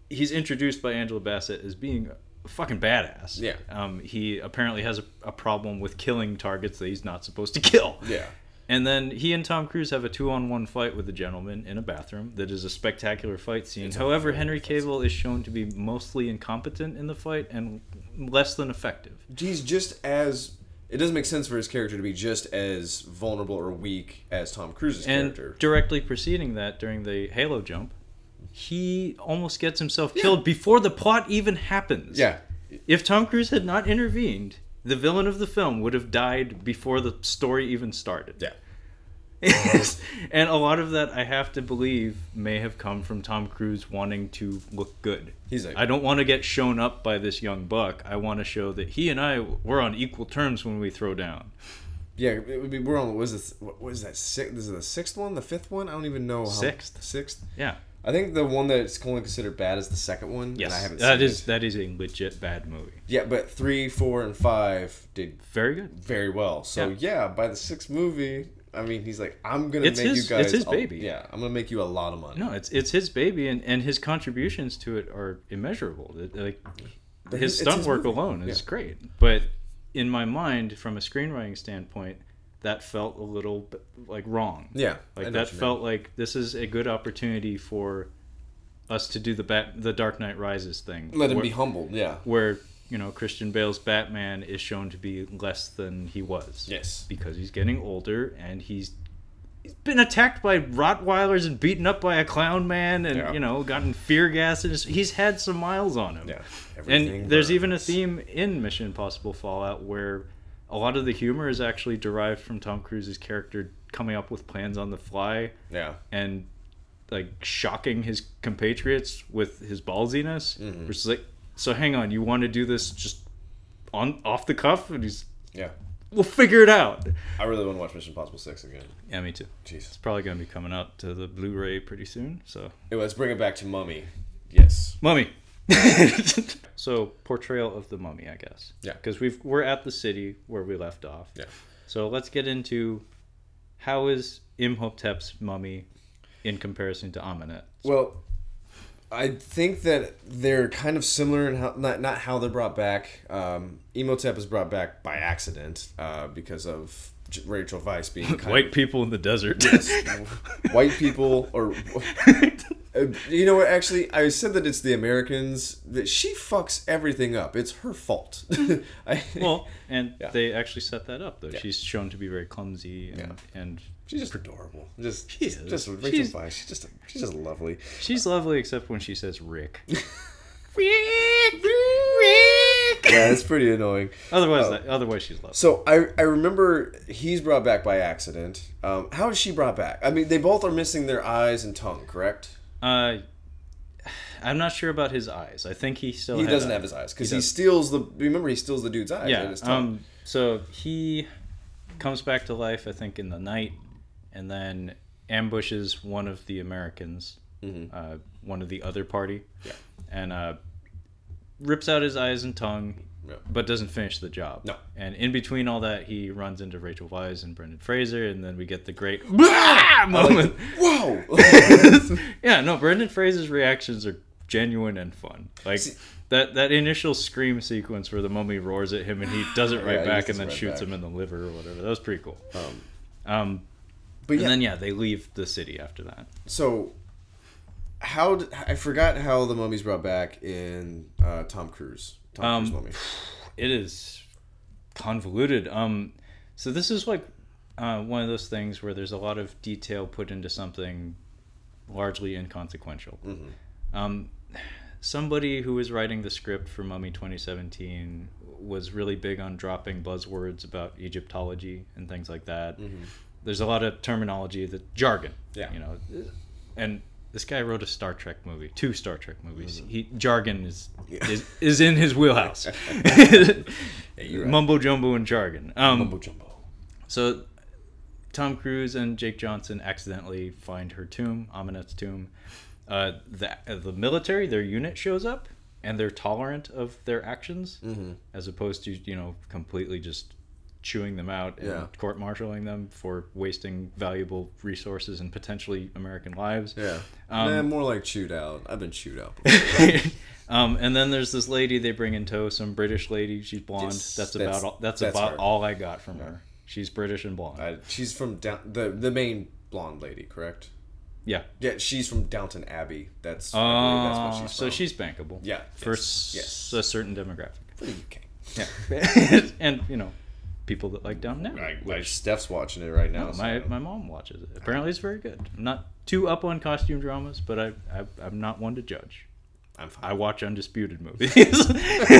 introduced by Angela Bassett as being a fucking badass. Yeah. He apparently has a problem with killing targets that he's not supposed to kill. Yeah. And then he and Tom Cruise have a 2-on-1 fight with a gentleman in a bathroom that is a spectacular fight scene. However, Henry Cavill is shown to be mostly incompetent in the fight and less than effective. He's just as... It doesn't make sense for his character to be just as vulnerable or weak as Tom Cruise's character. And directly preceding that, during the Halo jump, he almost gets himself killed before the plot even happens. Yeah. If Tom Cruise had not intervened, the villain of the film would have died before the story even started. Yeah. And a lot of that, I have to believe, may have come from Tom Cruise wanting to look good. He's like, I don't want to get shown up by this young buck. I want to show that he and I were on equal terms when we throw down. Yeah, it would be, we're on, what is that, sixth? This is the sixth one? The fifth one? I don't even know. Sixth? Yeah. I think the one that's only considered bad is the second one. Yes, and I haven't seen that is a legit bad movie. Yeah, but 3, 4, and 5 did very good, very well. So yeah, by the sixth movie, I mean, he's like, I'm gonna make you guys. It's his baby. Yeah, I'm gonna make you a lot of money. No, it's his baby, and his contributions to it are immeasurable. Like his stunt work alone is great. But in my mind, from a screenwriting standpoint, that felt a little bit like wrong. Yeah, like that felt like this is a good opportunity for us to do the Dark Knight Rises thing. Let him be humbled. Yeah, where Christian Bale's Batman is shown to be less than he was. Yes, because he's getting older and he's been attacked by Rottweilers and beaten up by a clown man and gotten fear gas. He's had some miles on him. Yeah, and there's even a theme in Mission Impossible Fallout where a lot of the humor is actually derived from Tom Cruise's character coming up with plans on the fly. Yeah. And like shocking his compatriots with his ballsiness. Mm-hmm. Which is like, so hang on, you want to do this just off the cuff? And he's we'll figure it out. I really want to watch Mission Impossible 6 again. Yeah, me too. Jeez. It's probably going to be coming out to the Blu-ray pretty soon. So let's bring it back to Mummy. Yes. Mummy. So portrayal of the mummy, I guess. Yeah. Because we're at the city where we left off. Yeah. So let's get into how is Imhotep's mummy in comparison to Amenet. Well, I think that they're kind of similar in how not how they're brought back. Imhotep is brought back by accident because of Rachel Weisz being white people in the desert. Yes. White people or. You know what? Actually, I said that it's the Americans that she fucks everything up. It's her fault. They actually set that up though. Yeah. She's shown to be very clumsy and she's just adorable. Just Rachel Weisz. She's just lovely. She's lovely except when she says Rick. Rick. Yeah, it's pretty annoying. Otherwise she's lovely. So I remember he's brought back by accident. How is she brought back? I mean, they both are missing their eyes and tongue, correct? I'm not sure about his eyes. I think he doesn't have his eyes because he steals the. Remember, he steals the dude's eyes. Yeah. And his tongue. So he comes back to life, I think, in the night, and then ambushes one of the Americans, one of the other party, and rips out his eyes and tongue. Yeah. But doesn't finish the job. No. And in between all that, he runs into Rachel Weisz and Brendan Fraser, and then we get the great moment. Whoa! Yeah, no, Brendan Fraser's reactions are genuine and fun. Like that initial scream sequence where the mummy roars at him and he does it right back and then shoots him in the liver or whatever. That was pretty cool. But and then they leave the city after that. So I forgot how the mummy's brought back in Tom Cruise Mummy. It is convoluted. So this is like one of those things where there's a lot of detail put into something largely inconsequential. Somebody who was writing the script for Mummy 2017 was really big on dropping buzzwords about Egyptology and things like that. There's a lot of terminology, the jargon. You know, and this guy wrote a Star Trek movie, 2 Star Trek movies. Jargon is in his wheelhouse. Mumbo jumbo and jargon. Mumbo jumbo. So Tom Cruise and Jake Johnson accidentally find her tomb, Amenet's tomb. The military, their unit shows up, and they're tolerant of their actions, as opposed to completely just chewing them out and court-martialing them for wasting valuable resources and potentially American lives. More like chewed out. I've been chewed out before. And then there's this lady they bring in tow, some British lady. She's blonde. That's about all I got from her. She's British and blonde. She's from the main blonde lady, correct? Yeah, she's from Downton Abbey. I believe that's what she's from. So she's bankable. Yeah, for a certain demographic. For the UK. Yeah, and people that like Downton Abbey. Like Steph's watching it right now. No, my mom watches it. Apparently, it's very good. I'm not too up on costume dramas, but I'm not one to judge. I'm fine. I watch undisputed movies.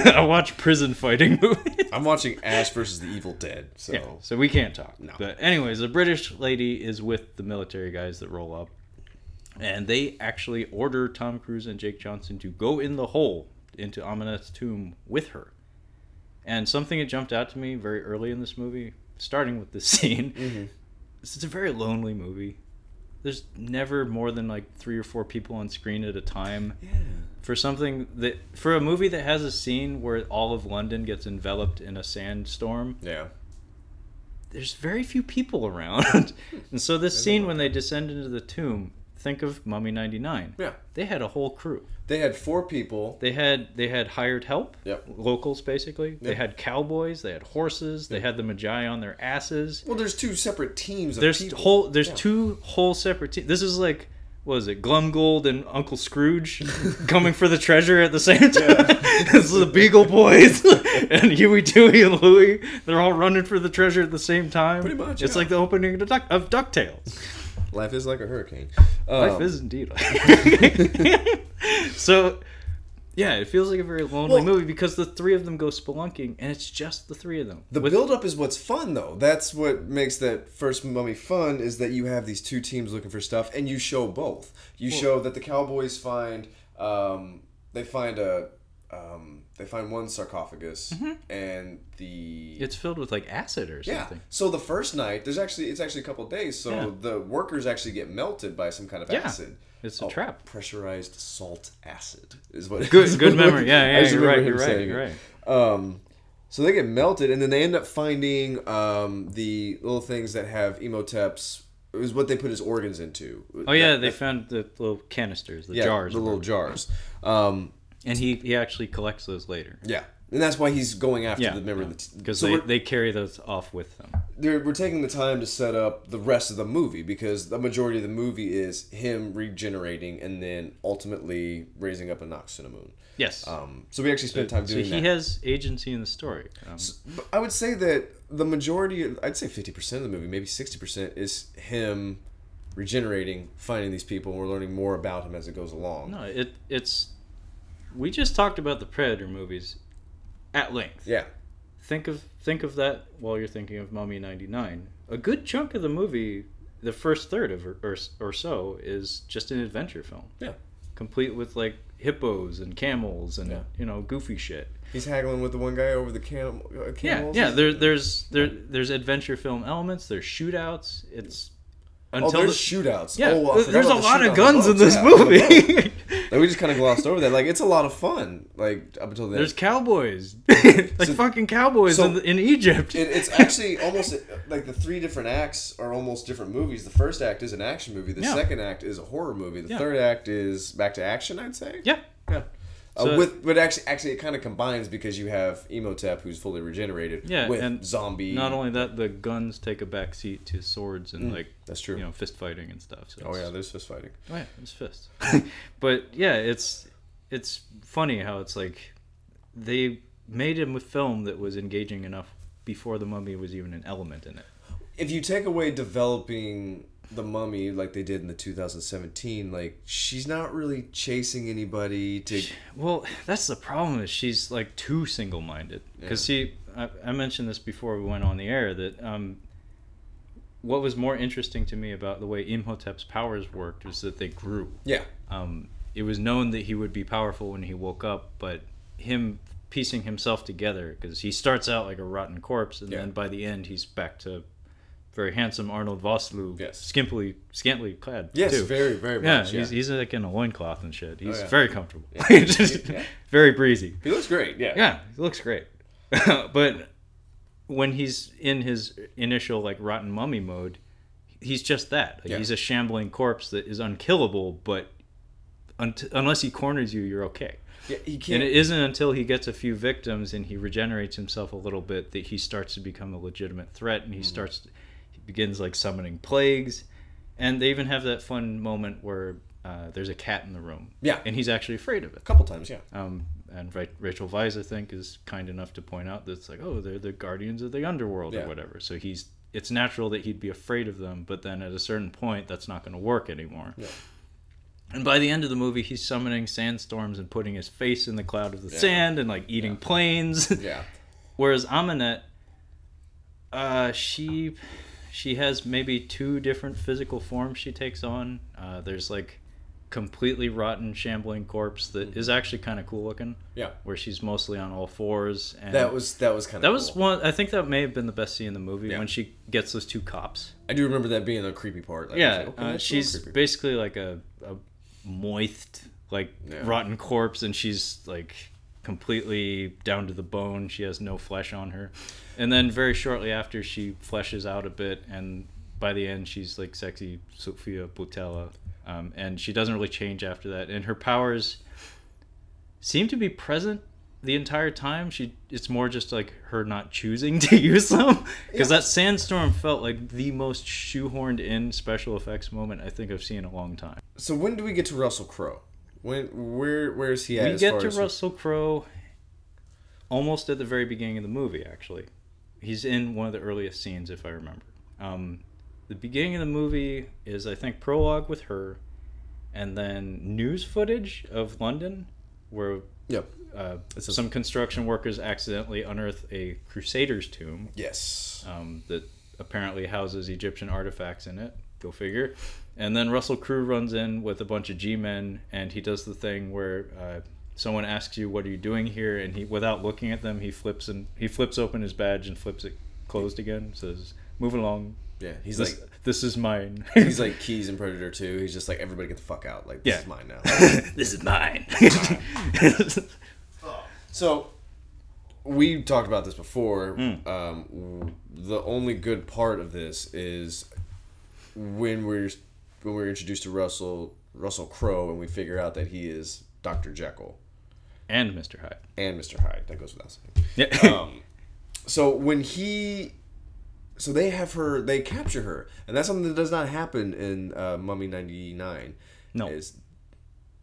I watch prison fighting movies. I'm watching Ash versus the Evil Dead. So we can't talk. No. But anyways, the British lady is with the military guys that roll up. And they actually order Tom Cruise and Jake Johnson to go in the hole into Amenet's tomb with her. And something that jumped out to me very early in this movie, starting with this scene, it's a very lonely movie. There's never more than like 3 or 4 people on screen at a time. For a movie that has a scene where all of London gets enveloped in a sandstorm. There's very few people around. And so this scene when they descend into the tomb, think of Mummy 99. They had a whole crew. They had 4 people. They had hired help. Locals basically. They had cowboys. They had horses. They had the Magi on their asses. Well, there's 2 separate teams of people. There's 2 whole separate teams. This is like, what is it, Glumgold and Uncle Scrooge coming for the treasure at the same time. This is the Beagle Boys and Huey, Dewey, and Louie. They're all running for the treasure at the same time. Pretty much. It's like the opening of DuckTales. Life is like a hurricane. Life is indeed like a hurricane. So, yeah, it feels like a very lonely movie because the 3 of them go spelunking, and it's just the 3 of them. The build-up is what's fun, though. That's what makes that first Mummy fun, is that you have these 2 teams looking for stuff, and you show both. You show that the cowboys find they find one sarcophagus, and it's filled with like acid or something. So the first night, it's actually a couple of days. So the workers actually get melted by some kind of acid. It's a trap. Pressurized salt acid is what. Good memory. You're right. So they get melted, and then they end up finding the little things that have emoteps. It was what they put his organs into. They found the little canisters, the jars. The little jars. And he actually collects those later. Yeah. And that's why he's going after the member of the team. Because they carry those off with them. We're taking the time to set up the rest of the movie, because the majority of the movie is him regenerating and then ultimately raising up a Nox to the moon. Yes. So we actually spent time doing that. So he has agency in the story. I would say that the majority, I'd say 50% of the movie, maybe 60%, is him regenerating, finding these people, and we're learning more about him as it goes along. No, it's... We just talked about the Predator movies at length. Yeah. Think of that while you're thinking of Mummy 99. A good chunk of the movie, the first third of or so, is just an adventure film. Yeah. Complete with like hippos and camels and goofy shit. He's haggling with the one guy over the camels. Yeah. There's adventure film elements. There's shootouts. It's there's shootouts. Yeah, there's a lot of guns in this movie. Like, we just kind of glossed over that. Like, it's a lot of fun. Like, up until then. There's cowboys. Fucking cowboys in Egypt. It's actually almost like the 3 different acts are almost different movies. The first act is an action movie. The second act is a horror movie. The third act is back to action, I'd say. Yeah. Yeah. So, But actually, it kind of combines because you have Imhotep, who's fully regenerated, with and zombie. Not only that, the guns take a back seat to swords and that's true. Fist fighting and stuff. So There's fist fighting. Oh yeah, there's fists. But yeah, it's funny how it's like they made a film that was engaging enough before the Mummy was even an element in it. If you take away developing the Mummy like they did in the 2017, like she's not really chasing anybody to. Well, that's the problem. Is she's like too single-minded. Because I mentioned this before we went on the air that what was more interesting to me about the way Imhotep's powers worked was that they grew. Yeah. It was known that he would be powerful when he woke up, but him piecing himself together, because he starts out like a rotten corpse, and then by the end he's back to very handsome Arnold Vosloo, scantily clad. Yes, too. very, very much. Yeah, he's like in a loincloth and shit. He's very comfortable. Yeah. Very breezy. He looks great, yeah. Yeah, he looks great. But when he's in his initial like rotten mummy mode, he's just that. He's a shambling corpse that is unkillable, but unless he corners you, you're okay. Yeah, he can't. And it isn't until he gets a few victims and he regenerates himself a little bit that he starts to become a legitimate threat, and he begins like summoning plagues. And they even have that fun moment where there's a cat in the room. Yeah. And he's actually afraid of it. A couple times, yeah. And Rachel Weisz, I think, is kind enough to point out that it's like, oh, they're the guardians of the underworld or whatever. So it's natural that he'd be afraid of them, but then at a certain point, that's not going to work anymore. Yeah. And by the end of the movie, he's summoning sandstorms and putting his face in the cloud of the sand and like eating planes. Yeah. Whereas Amenet, she has maybe 2 different physical forms she takes on. There's like completely rotten, shambling corpse that is actually kind of cool looking. Yeah. Where she's mostly on all fours. And that was kind of cool. That was one. I think that may have been the best scene in the movie when she gets those 2 cops. I do remember that being the creepy part. Like, yeah. She's basically like a moist, like rotten corpse, and she's like completely down to the bone. She has no flesh on her. And then very shortly after, she fleshes out a bit, and by the end she's like sexy Sofia Boutella, and she doesn't really change after that, and her powers seem to be present the entire time. It's more just like her not choosing to use them, because that sandstorm felt like the most shoehorned in special effects moment I think I've seen in a long time. So when do we get to Russell Crowe? Where is he at? We get to Russell Crowe almost at the very beginning of the movie, actually. He's in one of the earliest scenes, if I remember. The beginning of the movie is, I think, prologue with her, and then news footage of London, where some construction workers accidentally unearth a Crusader's tomb. Yes. That apparently houses Egyptian artifacts in it. Go figure. And then Russell Crowe runs in with a bunch of G-men, and he does the thing where someone asks you, "What are you doing here?" And he, without looking at them, he flips open his badge and flips it closed again. Says, "Move along." Yeah, he's like, "This is mine." He's like Keys in Predator 2. He's just like, "Everybody get the fuck out! Like, this is mine now." This is mine. So, we talked about this before. The only good part of this is when we're introduced to Russell Crowe, and we figure out that he is Dr. Jekyll and Mr. Hyde. That goes without saying. Yeah. So they capture her, and that's something that does not happen in Mummy 99. No.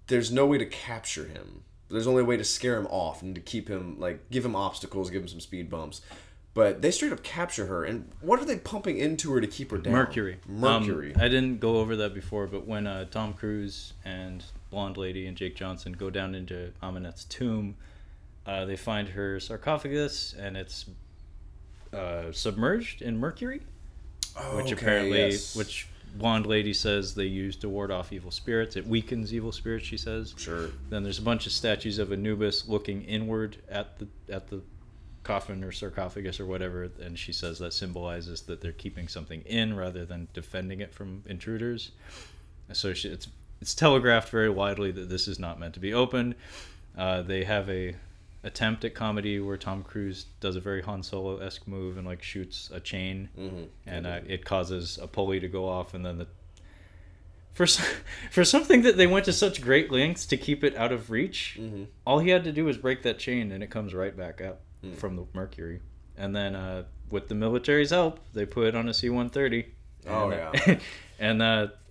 There's no way to capture him. There's only a way to scare him off and to keep him, like, give him obstacles, give him some speed bumps. But they straight up capture her, and what are they pumping into her to keep her down? Mercury. I didn't go over that before, but when Tom Cruise and Blonde Lady and Jake Johnson go down into Amenet's tomb, they find her sarcophagus, and it's submerged in mercury, which Blonde Lady says they use to ward off evil spirits. It weakens evil spirits, she says. Sure. Then there's a bunch of statues of Anubis looking inward at the coffin or sarcophagus or whatever, and she says that symbolizes that they're keeping something in rather than defending it from intruders. So it's telegraphed very widely that this is not meant to be opened. They have a attempt at comedy where Tom Cruise does a very Han Solo-esque move and like shoots a chain, and it causes a pulley to go off, and then for for something that they went to such great lengths to keep it out of reach, all he had to do was break that chain, and it comes right back up from the Mercury. And then with the military's help, they put it on a C-130. Oh, yeah. And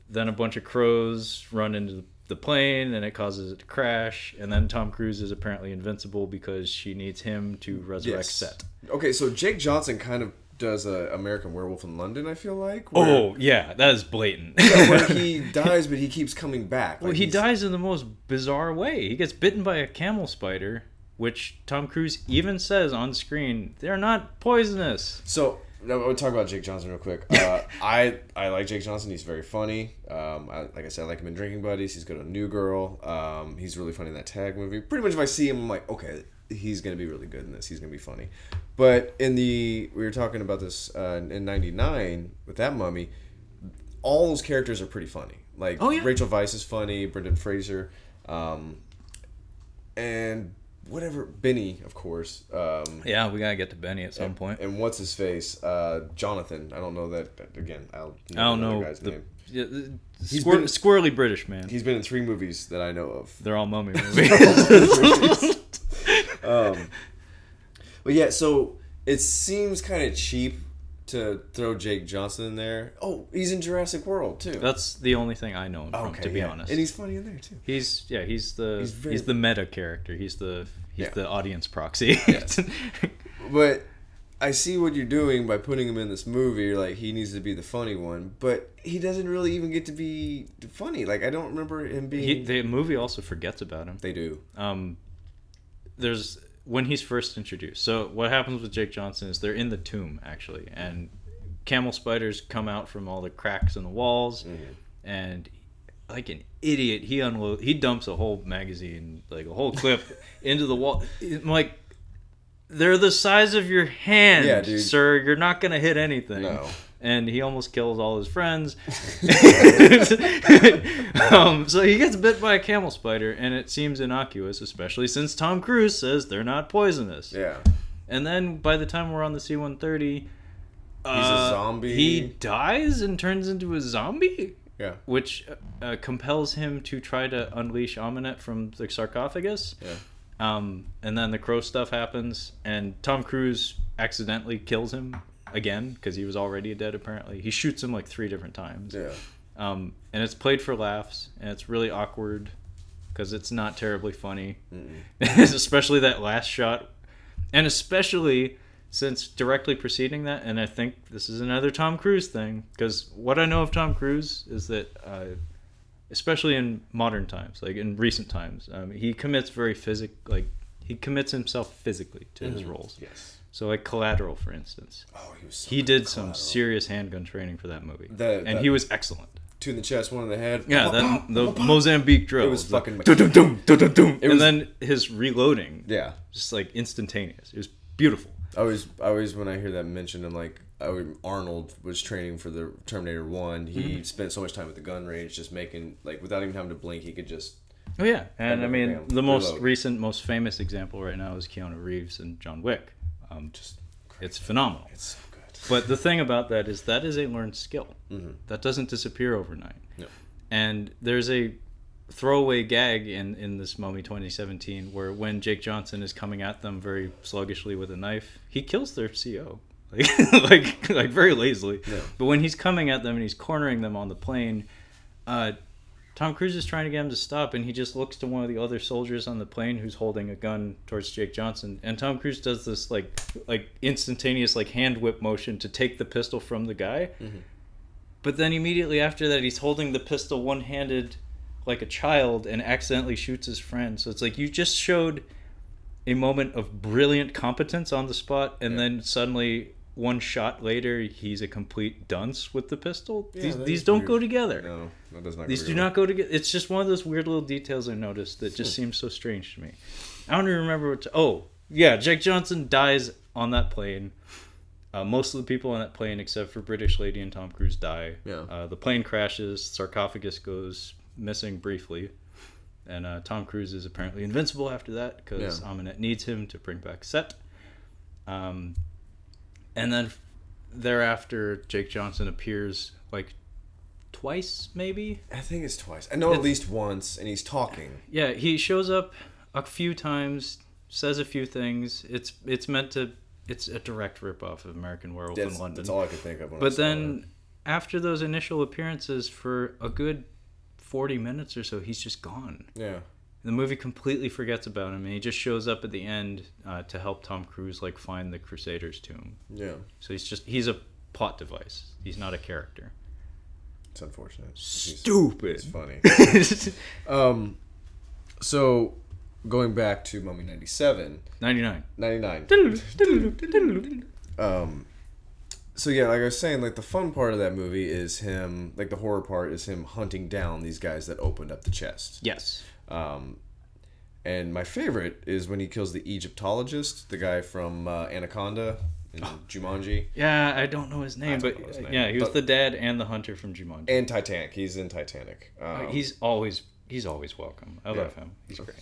then a bunch of crows run into the plane, and it causes it to crash. And then Tom Cruise is apparently invincible because she needs him to resurrect Set. Okay, so Jake Johnson kind of does American Werewolf in London, I feel like. Oh, yeah, that is blatant. Yeah, where he dies, but he keeps coming back. Well, he dies in the most bizarre way. He gets bitten by a camel spider, which Tom Cruise even says on screen, they're not poisonous. So, we'll talk about Jake Johnson real quick. I like Jake Johnson. He's very funny. Like I said, I like him in Drinking Buddies. He's good on New Girl. He's really funny in that Tag movie. Pretty much if I see him, I'm like, okay, he's going to be really good in this. He's going to be funny. But we were talking about this in 99 with that Mummy, all those characters are pretty funny. Like, Rachel Weisz is funny, Brendan Fraser, and whatever, Benny, of course. Yeah, we got to get to Benny at some point. And what's his face? Jonathan. I don't know that, again, I don't know the guy's name. He's squirrely British man. He's been in 3 movies that I know of. They're all Mummy movies. But yeah, so it seems kind of cheap to throw Jake Johnson in there. Oh, he's in Jurassic World too. That's the only thing I know him from, to be honest. And he's funny in there too. He's the meta character. He's the audience proxy. Yes. But I see what you're doing by putting him in this movie. You're like, he needs to be the funny one, but he doesn't really even get to be funny. Like, I don't remember him being. The movie also forgets about him. They do. There's when he's first introduced. So what happens with Jake Johnson is they're in the tomb actually, and camel spiders come out from all the cracks in the walls, and like an idiot, he dumps a whole magazine, like a whole clip, into the wall. I'm like, they're the size of your hand, sir. You're not gonna hit anything. No. And he almost kills all his friends. So he gets bit by a camel spider, and it seems innocuous, especially since Tom Cruise says they're not poisonous. Yeah. And then by the time we're on the C-130, he's a zombie. He dies and turns into a zombie. Yeah. Which compels him to try to unleash Aminet from the sarcophagus. Yeah. And then the crow stuff happens, and Tom Cruise accidentally kills him again because he was already dead. Apparently, he shoots him like 3 different times. Yeah. And it's played for laughs, and it's really awkward because it's not terribly funny, especially that last shot, and especially since directly preceding that. And I think this is another Tom Cruise thing, because what I know of Tom Cruise is that, especially in modern times, like in recent times, he commits he commits himself physically to his roles. Yes. So like Collateral, for instance. Oh, he was so he did Collateral. Some serious handgun training for that movie. And he was excellent. 2 in the chest, 1 in the head. Yeah, the Mozambique drill. It was fucking... And then his reloading. Yeah. Just like instantaneous. It was beautiful. I always when I hear that mentioned, I'm like, Arnold was training for the Terminator 1. He spent so much time at the gun range just making, like, without even having to blink, he could just... Oh, yeah. And I mean, the most recent, most famous example right now is Keanu Reeves and John Wick. It's phenomenal. It's so good. But the thing about that is a learned skill. That doesn't disappear overnight. No. And there's a throwaway gag in this Mummy 2017 where when Jake Johnson is coming at them very sluggishly with a knife, he kills their CO. Like very lazily. Yeah. But when he's coming at them and he's cornering them on the plane, Tom Cruise is trying to get him to stop, and he just looks to one of the other soldiers on the plane who's holding a gun towards Jake Johnson, and Tom Cruise does this like instantaneous like hand whip motion to take the pistol from the guy, but then immediately after that he's holding the pistol one-handed like a child and accidentally shoots his friend. So it's like you just showed a moment of brilliant competence on the spot, and then suddenly 1 shot later he's a complete dunce with the pistol. Yeah, these don't go together. No, that does not. These do not go together. It's just one of those weird little details I noticed that just seems so strange to me. I don't even remember Jake Johnson dies on that plane. Most of the people on that plane, except for British Lady and Tom Cruise, die. Yeah. The plane crashes. Sarcophagus goes missing briefly. And Tom Cruise is apparently invincible after that because Aminet needs him to bring back Set. And then thereafter, Jake Johnson appears like twice, maybe. I think it's twice. I know at least once, and he's talking. Yeah, he shows up a few times, says a few things. It's a direct ripoff of American Werewolf in London. That's all I could think of. But then, after those initial appearances, for a good 40 minutes or so, he's just gone. Yeah. The movie completely forgets about him, and he just shows up at the end to help Tom Cruise like find the Crusaders' tomb. Yeah. So he's a plot device. He's not a character. It's unfortunate. Stupid. It's funny. So going back to Mummy 97. 99. So yeah, like I was saying, like the fun part of that movie is him, like the horror part is him hunting down these guys that opened up the chest. Yes. And my favorite is when he kills the Egyptologist, the guy from Anaconda in Jumanji. Yeah, I don't know his name, but yeah, he was the dad and the hunter from Jumanji. And Titanic. He's in Titanic. He's always welcome. I love him. He's great.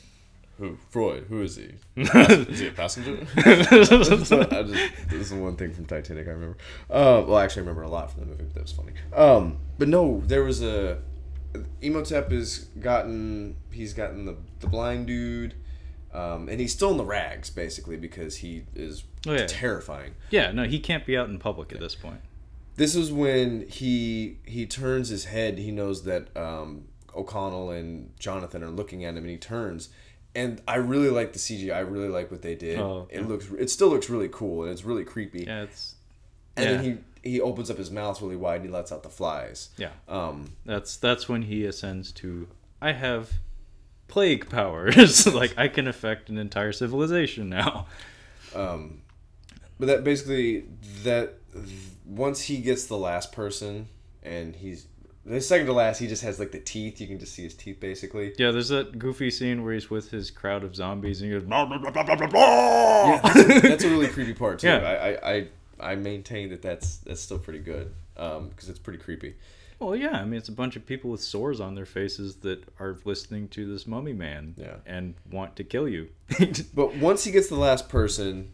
Who? Freud. Who is he? Is he a passenger? This is the one thing from Titanic I remember. Well, actually, I remember a lot from the movie, but that was funny. But no, there was a... Imhotep he's gotten the blind dude, and he's still in the rags, basically, because he is terrifying. Yeah, no, he can't be out in public at this point. This is when he turns his head. He knows that O'Connell and Jonathan are looking at him, and he turns. And I really like the CGI. I really like what they did. It still looks really cool, and it's really creepy. Yeah, then he opens up his mouth really wide and he lets out the flies. Yeah. That's when he ascends to, I have plague powers. Like, I can affect an entire civilization now. But that basically, once he gets the last person, and the second to last, he just has like the teeth. You can just see his teeth, basically. Yeah, there's that goofy scene where he's with his crowd of zombies and he goes, blah, blah, blah, blah, blah, blah. Yeah, that's a really creepy part too. Yeah. I maintain that's still pretty good, because it's pretty creepy. Well, yeah, I mean, it's a bunch of people with sores on their faces that are listening to this mummy man and want to kill you. But once he gets the last person,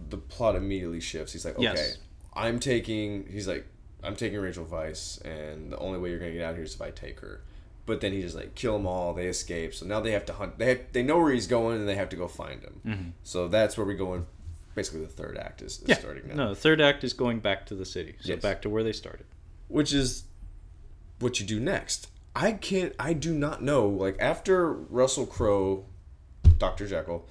the plot immediately shifts. He's like, okay, I'm taking Rachel Weisz, and the only way you're going to get out of here is if I take her. But then he just like kill them all. They escape. So now they have to hunt. They know where he's going, and they have to go find him. Mm-hmm. So that's where we go in. Basically, the third act is starting now. No, the third act is going back to the city. So back to where they started. Which is what you do next. I do not know. Like, after Russell Crowe, Dr. Jekyll,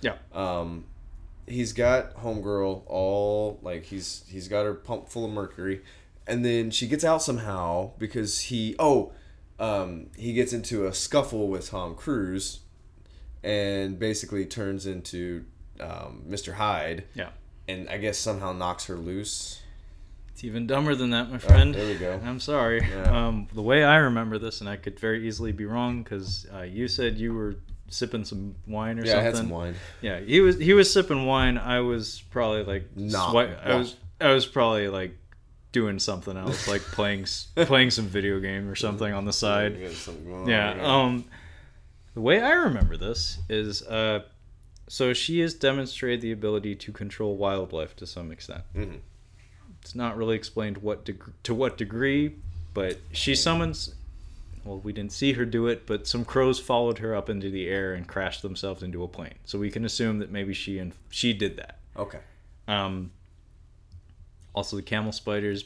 he's got Homegirl all, like, he's got her pumped full of mercury. And then she gets out somehow because he gets into a scuffle with Tom Cruise and basically turns into... Mr. Hyde. Yeah. And I guess somehow knocks her loose. It's even dumber than that, my friend. There we go. I'm sorry. Yeah. The way I remember this, and I could very easily be wrong, because you said you were sipping some wine or something. Yeah, I had some wine. Yeah, he was sipping wine. I was probably like I was probably like doing something else, like playing some video game or something on the side. Yeah. The way I remember this is so she has demonstrated the ability to control wildlife to some extent. Mm-hmm. It's not really explained to what degree, but she summons... Well, we didn't see her do it, but some crows followed her up into the air and crashed themselves into a plane. So we can assume that maybe she did that. Okay. Also, the camel spiders...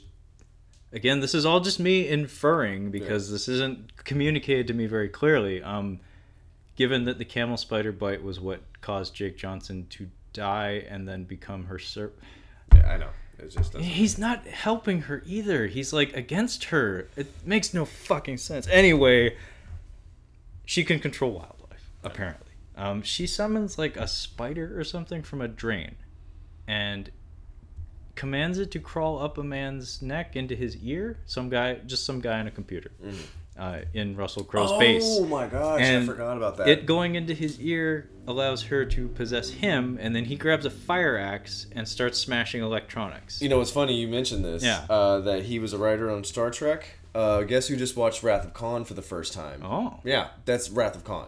Again, this is all just me inferring, because this isn't communicated to me very clearly. Given that the camel spider bite was what caused Jake Johnson to die and then become her servant. Yeah, I know. It just doesn't. He's not helping her either. He's like against her. It makes no fucking sense. Anyway, she can control wildlife, apparently. She summons like a spider or something from a drain and commands it to crawl up a man's neck into his ear. Some guy on a computer. Mm-hmm. In Russell Crowe's base. Oh my gosh, I forgot about that. It going into his ear allows her to possess him, and then he grabs a fire axe and starts smashing electronics. You know, it's funny you mentioned this. Yeah. That he was a writer on Star Trek. Guess who just watched Wrath of Khan for the first time? Oh. Yeah, that's Wrath of Khan.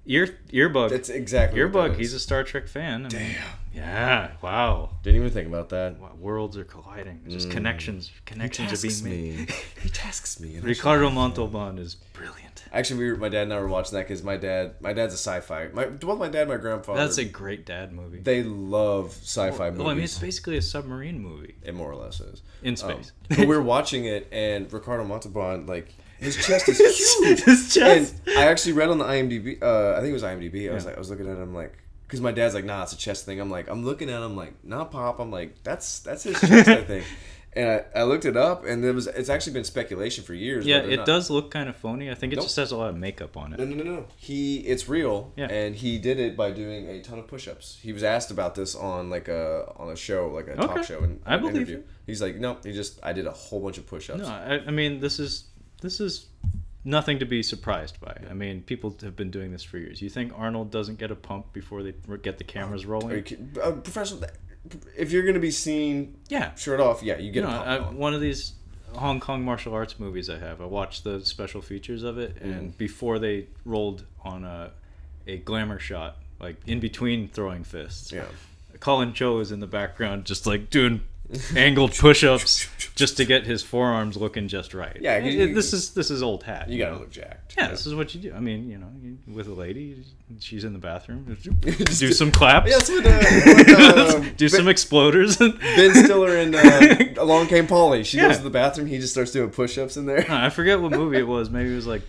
Earbug. That's exactly what Earbug. that is. He's a Star Trek fan. Damn. Yeah. Wow. Didn't even think about that. Wow, worlds are colliding. Just connections are being made. He tasks me. Ricardo Montalban is brilliant. Actually, my dad and I were watching that because my dad's a sci-fi. Both my dad and my grandfather. That's a great dad movie. They love sci-fi movies. Well, I mean, it's basically a submarine movie. It more or less is. In space. But we were watching it, and Ricardo Montalban, like, his chest is huge. His chest. And I actually read on the IMDb, I think it was IMDb, I was looking at it, I'm like, because my dad's like, nah, it's a chest thing. I'm looking at him like, nah, Pop. I'm like, that's his chest, I think. And I looked it up, and it's actually been speculation for years. Yeah, it does look kind of phony. I think it just has a lot of makeup on it. No. It's real, and he did it by doing a ton of push-ups. He was asked about this on on a show, like a talk show, and I believe you. He's like, no, I did a whole bunch of push-ups. No, I mean, this is nothing to be surprised by. I mean, people have been doing this for years. You think Arnold doesn't get a pump before they get the cameras rolling? Professional. If you're gonna be seen, shirt off, you get a pump. One of these Hong Kong martial arts movies I watched the special features of it, and before they rolled on a glamour shot, like in between throwing fists, Colin Cho is in the background just like doing angled push-ups just to get his forearms looking just right. Yeah, this is old hat. You gotta look jacked. Yeah, this is what you do. I mean, with a lady, she's in the bathroom. Do some claps. Yes, do some exploders. Ben Stiller in Along Came Polly. She goes to the bathroom. He just starts doing push-ups in there. I forget what movie it was. Maybe it was like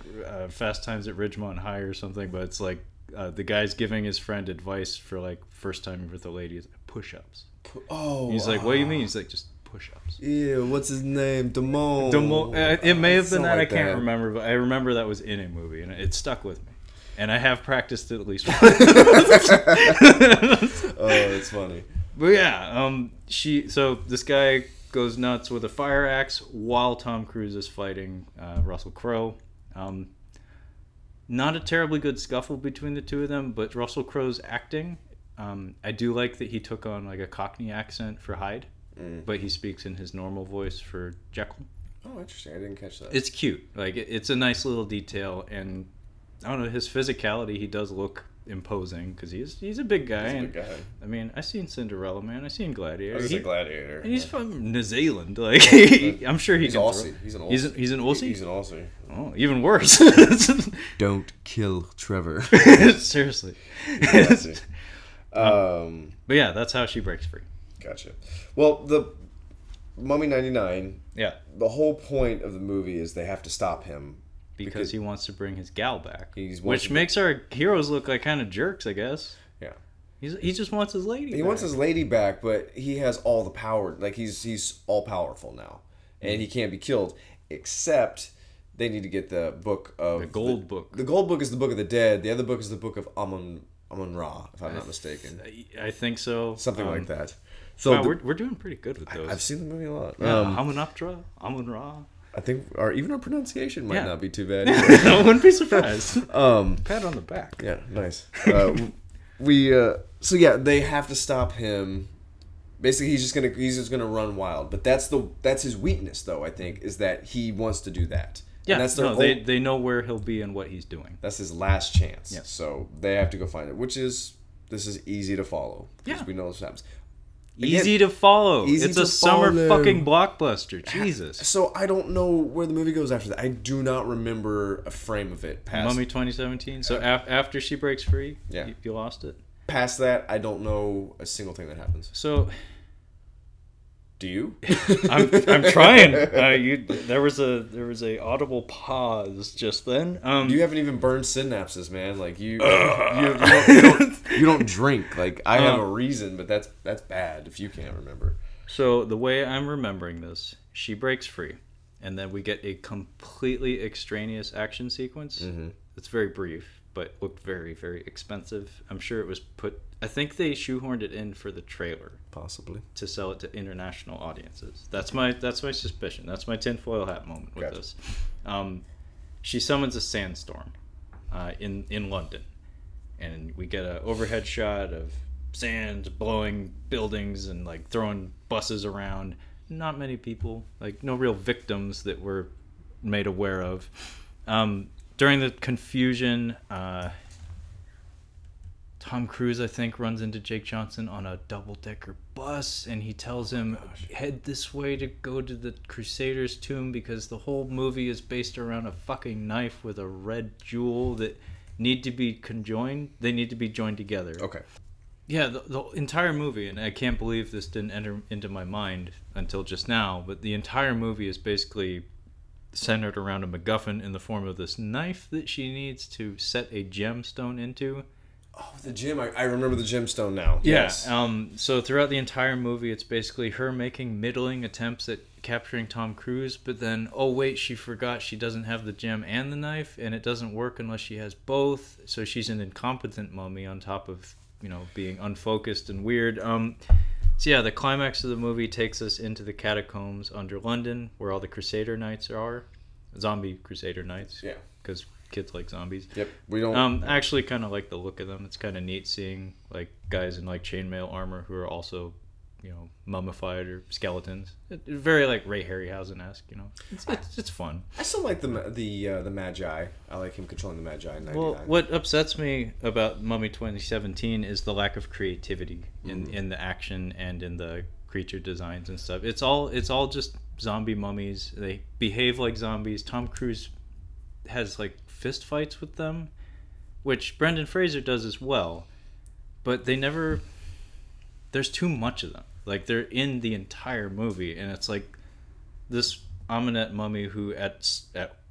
Fast Times at Ridgemont High or something. But it's like the guy's giving his friend advice for like first time with a lady. Push-ups. Oh, he's like, what do you mean? He's like, just push-ups. Yeah, what's his name? Damone. It may have been that. I can't remember, but I remember that was in a movie, and it stuck with me. And I have practiced it at least once. Oh, it's funny. But yeah, so this guy goes nuts with a fire axe while Tom Cruise is fighting Russell Crowe. Not a terribly good scuffle between the two of them, but Russell Crowe's acting. I do like that he took on like a Cockney accent for Hyde, but he speaks in his normal voice for Jekyll. Oh, interesting. I didn't catch that. It's cute. Like it's a nice little detail, and I don't know, his physicality. He does look imposing because he's a big guy. He's a big guy. I mean, I seen Cinderella Man. I seen Gladiator. He's a Gladiator. And he's from New Zealand. Like I'm sure he's Aussie. He's an Aussie. He's an Aussie. He's an Aussie. Oh, even worse. Don't kill Trevor. Seriously. But yeah, that's how she breaks free. Gotcha. Well, the Mummy 99. Yeah. The whole point of the movie is they have to stop him because he wants to bring his gal back, which makes our heroes look like kind of jerks, I guess. Yeah. He just wants his lady. He wants his lady back, but he has all the power. Like he's all powerful now, and he can't be killed. Except they need to get the book of the gold book. The gold book is the Book of the Dead. The other book is the Book of Amun-Ra, if I'm not mistaken. I think so. Something like that. So wow, we're doing pretty good with those. I've seen the movie a lot. Amun-Ra, Amun-Ra. I think even our pronunciation might not be too bad. I wouldn't be surprised. Pat on the back. Yeah, nice. So they have to stop him. Basically, he's just gonna run wild. But that's his weakness, though. I think is that he wants to do that. Yeah, they know where he'll be and what he's doing. That's his last chance. Yeah. So they have to go find it, this is easy to follow. Yeah, we know this happens. Easy to follow. It's a summer fucking blockbuster. Jesus. So I don't know where the movie goes after that. I do not remember a frame of it. Past Mummy 2017. So after she breaks free, you lost it. Past that, I don't know a single thing that happens. So, do you? I'm trying. There was a audible pause just then. You haven't even burned synapses, man. Like you don't drink. Like I have a reason, but that's bad if you can't remember. So the way I'm remembering this, she breaks free, and then we get a completely extraneous action sequence. Mm-hmm. It's very brief, but looked very, very expensive. I'm sure it was I think they shoehorned it in for the trailer, possibly to sell it to international audiences. That's my suspicion. That's my tinfoil hat moment with this. She summons a sandstorm in London, and we get an overhead shot of sand blowing buildings and like throwing buses around. Not many people, like no real victims that we're made aware of. During the confusion, Tom Cruise, I think, runs into Jake Johnson on a double-decker bus, and he tells him, head this way to go to the Crusaders' tomb, because the whole movie is based around a fucking knife with a red jewel that need to be conjoined. They need to be joined together. Okay. Yeah, the entire movie, and I can't believe this didn't enter into my mind until just now, but the entire movie is basically centered around a MacGuffin in the form of this knife that she needs to set a gemstone into. Oh, the gem. I remember the gemstone now. Yeah. Yes. So throughout the entire movie, it's basically her making middling attempts at capturing Tom Cruise, but then, oh wait, she forgot she doesn't have the gem and the knife, and it doesn't work unless she has both, so she's an incompetent mummy on top of, you know, being unfocused and weird. So yeah, the climax of the movie takes us into the catacombs under London, where all the Crusader Knights are. Zombie Crusader Knights. Yeah. Because kids like zombies. Yep. We don't. I actually kind of like the look of them. It's kind of neat seeing like guys in like chainmail armor who are also, you know, mummified or skeletons. Very like Ray Harryhausen-esque, you know. It's fun. I still like the Magi. I like him controlling the Magi in '99. Well, what upsets me about Mummy 2017 is the lack of creativity in the action and in the creature designs and stuff. It's all just zombie mummies. They behave like zombies. Tom Cruise has like fist fights with them, which Brendan Fraser does as well, but they never. There's too much of them. Like, they're in the entire movie, and it's like this Amunet mummy who at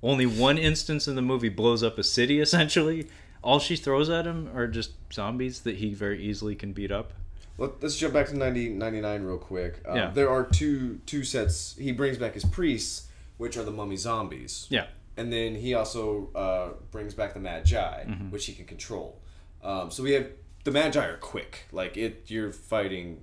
only one instance in the movie blows up a city, essentially. All she throws at him are just zombies that he very easily can beat up. Let's jump back to 99 real quick. Yeah. There are two sets. He brings back his priests, which are the mummy zombies. Yeah. And then he also brings back the Magi, which he can control. So we have... The Magi are quick. Like, you're fighting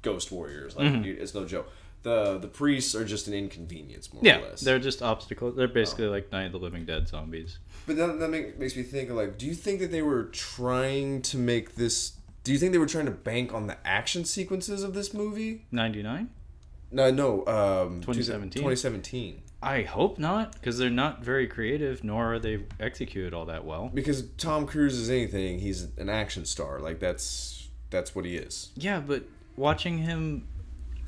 ghost warriors. Like, it's no joke. The priests are just an inconvenience, more or less. They're just obstacles. They're basically like Night of the Living Dead zombies. But that makes me think of, like, do you think that they were trying to make this... Do you think they were trying to bank on the action sequences of this movie? 99? No, 2017. 2017. I hope not, because they're not very creative, nor are they executed all that well. Because Tom Cruise is anything, he's an action star. Like, that's what he is. Yeah, but watching him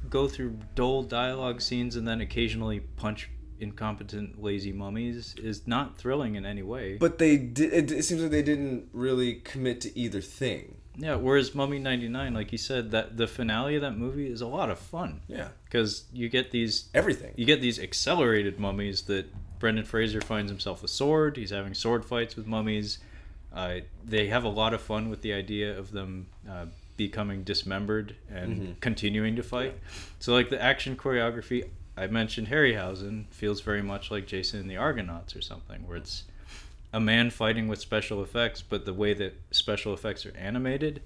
go through dull dialogue scenes and then occasionally punch incompetent, lazy mummies is not thrilling in any way. But it seems like they didn't really commit to either thing. Yeah, whereas Mummy 99, like you said, that the finale of that movie is a lot of fun. Yeah. Because you get these... Everything. You get these accelerated mummies that Brendan Fraser finds himself a sword. He's having sword fights with mummies. They have a lot of fun with the idea of them becoming dismembered and continuing to fight. Yeah. So, like, the action choreography, I mentioned Harryhausen, feels very much like Jason and the Argonauts or something, where it's a man fighting with special effects, but the way that special effects are animated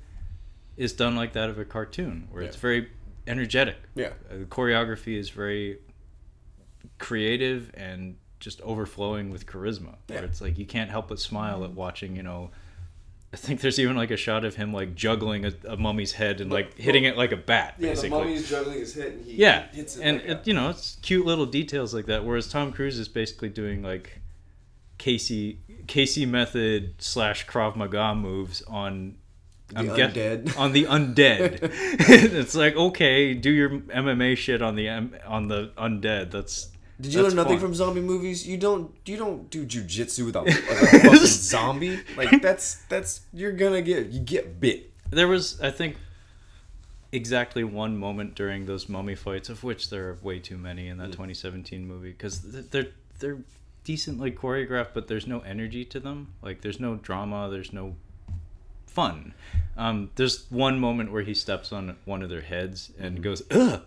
is done like that of a cartoon, where it's very energetic. Yeah. The choreography is very creative and just overflowing with charisma. Yeah. Where it's like you can't help but smile at watching, you know, I think there's even like a shot of him like juggling a mummy's head and like hitting it like a bat. Yeah, basically. the mummy's juggling his head and he hits it. And you know, it's cute little details like that. Whereas Tom Cruise is basically doing like Casey method / Krav Maga moves on the undead. It's like, okay, do your MMA shit on the undead. Did you learn nothing from zombie movies? You don't do jujitsu with a fucking zombie. Like that's you get bit. There was, I think, exactly one moment during those mummy fights, of which there are way too many in that 2017 movie, because they're decently choreographed, but there's no energy to them. Like, there's no drama, there's no fun. There's one moment where he steps on one of their heads and goes, ugh!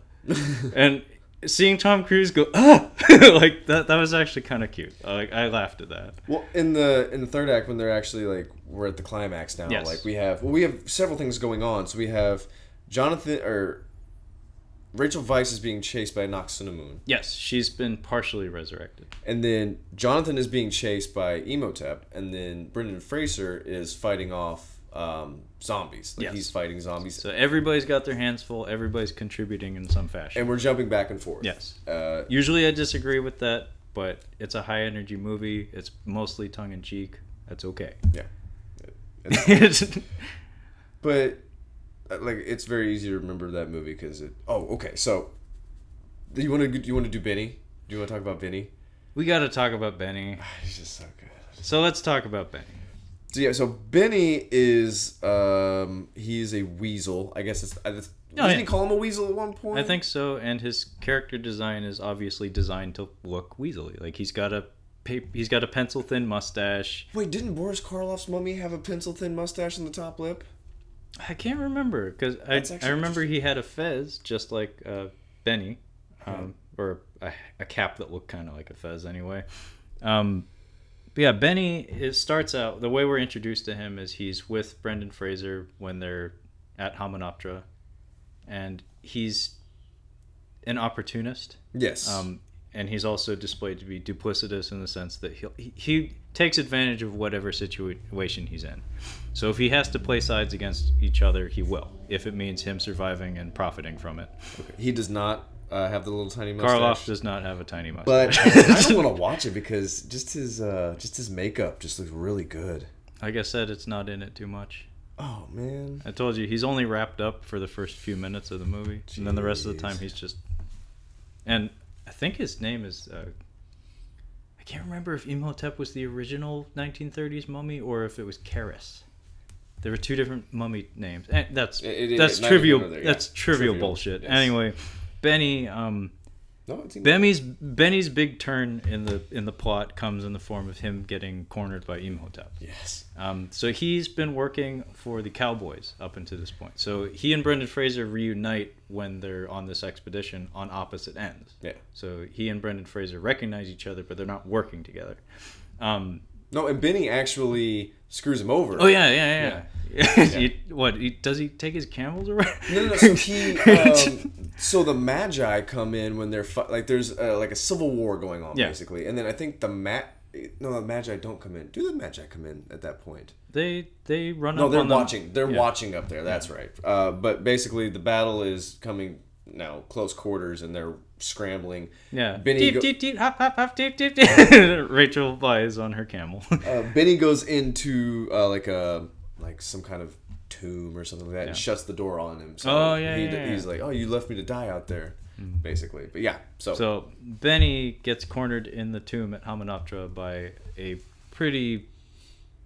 And seeing Tom Cruise go, ugh! Like, that was actually kind of cute. Like, I laughed at that. Well, in the third act, when they're actually, like, we're at the climax now, yes. Like, we have several things going on. So we have Rachel Weisz is being chased by Noxinamun. Yes, she's been partially resurrected. And then Jonathan is being chased by Imhotep, and then Brendan Fraser is fighting off zombies. Like, he's fighting zombies. So everybody's got their hands full. Everybody's contributing in some fashion. And we're jumping back and forth. Yes. Usually I disagree with that, but it's a high-energy movie. It's mostly tongue-in-cheek. That's okay. Yeah. But like, it's very easy to remember that movie because it. Oh, okay. So, do you want to do Benny? Do you want to talk about Benny? We got to talk about Benny. He's just so good. So let's talk about Benny. So yeah, so Benny is he's a weasel. I guess didn't he call him a weasel at one point? I think so, and his character design is obviously designed to look weaselly. Like he's got a pencil thin mustache. Wait, didn't Boris Karloff's mummy have a pencil thin mustache in the top lip? I can't remember because I remember he had a fez just like Benny, or a cap that looked kind of like a fez anyway. But yeah, Benny starts out, the way we're introduced to him is he's with Brendan Fraser when they're at Hamunaptra, and he's an opportunist. Yes. And he's also displayed to be duplicitous in the sense that he takes advantage of whatever situation he's in. So if he has to play sides against each other, he will, if it means him surviving and profiting from it. Okay. He does not have the little tiny mustache. Karloff does not have a tiny mustache. But I don't want to watch it because just his makeup just looks really good. Like I said, it's not in it too much. Oh, man. I told you, he's only wrapped up for the first few minutes of the movie. Jeez. And then the rest of the time he's just... And I think his name is... I can't remember if Imhotep was the original 1930s mummy or if it was Karis. There were two different mummy names. And that's trivial. That's trivial bullshit. Yes. Anyway, Benny... Benny's big turn in the plot comes in the form of him getting cornered by Imhotep. Yes. So he's been working for the Cowboys up until this point. So he and Brendan Fraser reunite when they're on this expedition on opposite ends. Yeah. So he and Brendan Fraser recognize each other, but they're not working together. No, and Benny actually screws him over. Oh yeah. Does he take his camels around? No. So the Magi come in when they're there's like a civil war going on basically, and then I think the Magi don't come in. Do the Magi come in at that point? They run. No, they're watching. They're watching up there. That's right. But basically, the battle is coming now, close quarters, and they're scrambling. Yeah. Benny Rachel lies on her camel. Benny goes into like some kind of tomb or something like that and shuts the door on him. So he's like, "Oh, you left me to die out there," basically. But yeah, so Benny gets cornered in the tomb at Hamunaptra by a pretty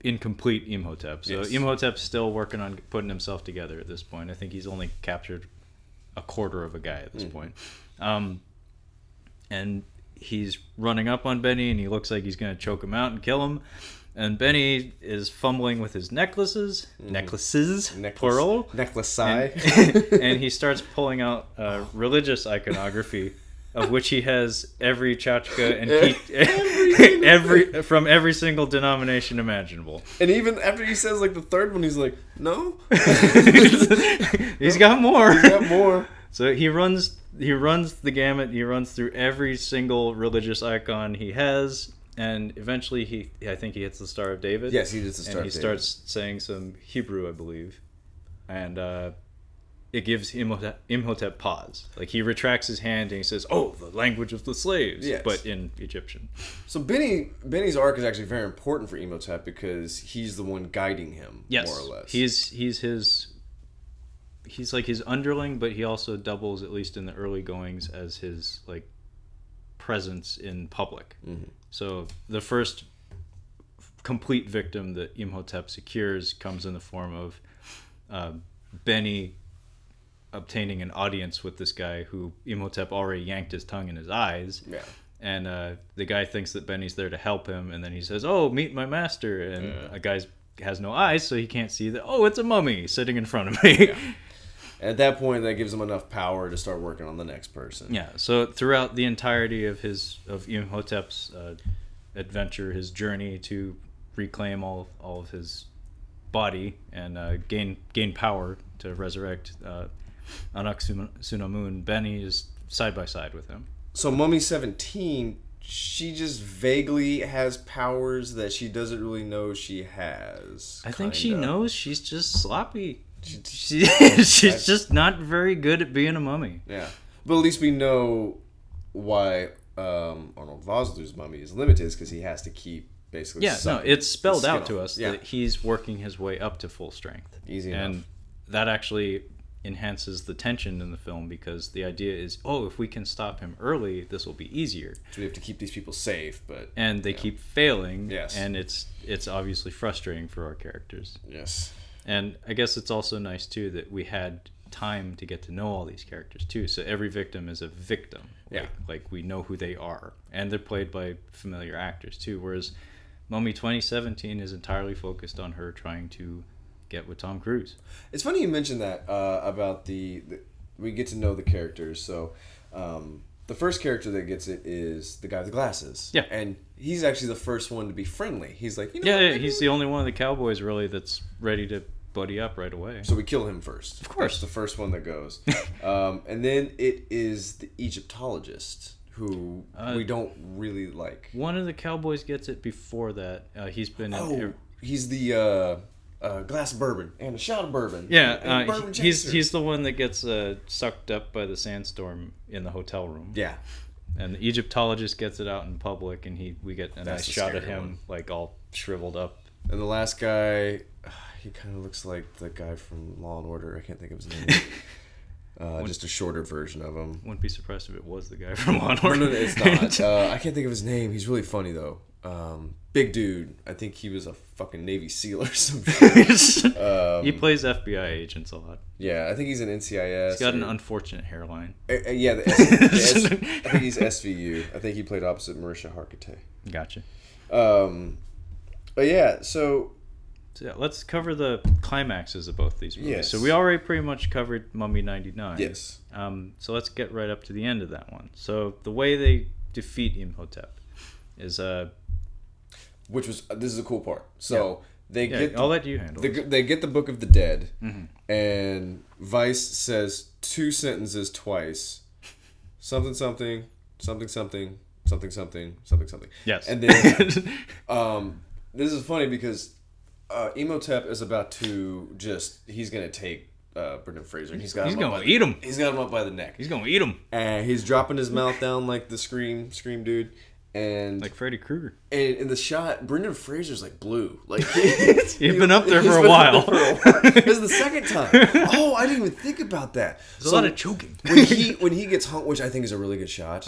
incomplete Imhotep. So Imhotep's still working on putting himself together at this point. I think he's only captured a quarter of a guy at this point. And he's running up on Benny, and he looks like he's going to choke him out and kill him. And Benny is fumbling with his necklaces, plural. Necklace-eye. And he starts pulling out religious iconography, of which he has every chachka and from every single denomination imaginable. And even after he says like the third one, he's like, no. He's got more. He's got more. So he runs the gamut. He runs through every single religious icon he has, and eventually I think he hits the Star of David. Yes, he hits the Star of David. And he starts saying some Hebrew, I believe, and it gives Imhotep pause. Like he retracts his hand and he says, "Oh, the language of the slaves," but in Egyptian. So Benny's arc is actually very important for Imhotep because he's the one guiding him, more or less. He's like his underling, but he also doubles, at least in the early goings, as his like presence in public. Mm-hmm. So the first complete victim that Imhotep secures comes in the form of Benny obtaining an audience with this guy who Imhotep already yanked his tongue in his eyes. Yeah. And the guy thinks that Benny's there to help him, and then he says, "Oh, meet my master." And a guy has no eyes, so he can't see that. Oh, it's a mummy sitting in front of me. Yeah. At that point, that gives him enough power to start working on the next person. Yeah. So throughout the entirety of Imhotep's adventure, his journey to reclaim all of his body and gain power to resurrect Anak-Sunamun, Benny is side by side with him. So Mummy 17, she just vaguely has powers that she doesn't really know she has. I think she knows. She's just sloppy. She's just not very good at being a mummy. Yeah. But at least we know why Arnold Vosloo's mummy is limited, because he has to keep basically it's spelled out to us that he's working his way up to full strength. Easy enough. that actually enhances the tension in the film, because the idea is, oh, if we can stop him early, this will be easier. So we have to keep these people safe, but and they keep failing. Yes. And it's obviously frustrating for our characters. Yes. And I guess it's also nice too that we had time to get to know all these characters too. So every victim is a victim. Yeah. Like we know who they are, and they're played by familiar actors too. Whereas Mummy 2017 is entirely focused on her trying to get with Tom Cruise. It's funny you mentioned that about the we get to know the characters. So the first character that gets it is the guy with the glasses. Yeah. And he's actually the first one to be friendly. He's like, you know, yeah, he's the only one of the cowboys really that's ready to buddy up right away. So we kill him first. Of course. That's the first one that goes. And then it is the Egyptologist, who we don't really like. One of the cowboys gets it before that. He's been in... he's the glass of bourbon and a shot of bourbon. Yeah, and bourbon he's the one that gets sucked up by the sandstorm in the hotel room. Yeah. And the Egyptologist gets it out in public, and we get a nice shot of him, one. like all shriveled up. And the last guy, he kind of looks like the guy from Law and Order. I can't think of his name. Just a shorter version of him. Wouldn't be surprised if it was the guy from Law and Order. No, it's not. I can't think of his name. He's really funny though. Big dude. I think he was a fucking Navy SEAL or something. He plays FBI agents a lot. Yeah, I think he's an NCIS. He's got an unfortunate hairline. Yeah, I think he's SVU. I think he played opposite Marisha Hargitay. Gotcha. But yeah, so yeah, let's cover the climaxes of both these movies. Yes. So we already pretty much covered Mummy 99. Yes. So let's get right up to the end of that one. So the way they defeat Imhotep is this is a cool part. So I'll let you handle it. They get the Book of the Dead, Mm-hmm. and Weisz says two sentences twice. Something something something something something something something something. Yes. And then this is funny because Imhotep is about to he's gonna take Brendan Fraser, and he's gonna eat him. He's got him up by the neck. He's gonna eat him. And he's dropping his mouth down like the scream dude. And like Freddy Krueger. And in the shot, Brendan Fraser's like blue. Like he's been up there for a while. This is the second time. Oh, I didn't even think about that. There's a lot of choking. when he gets hung, which I think is a really good shot.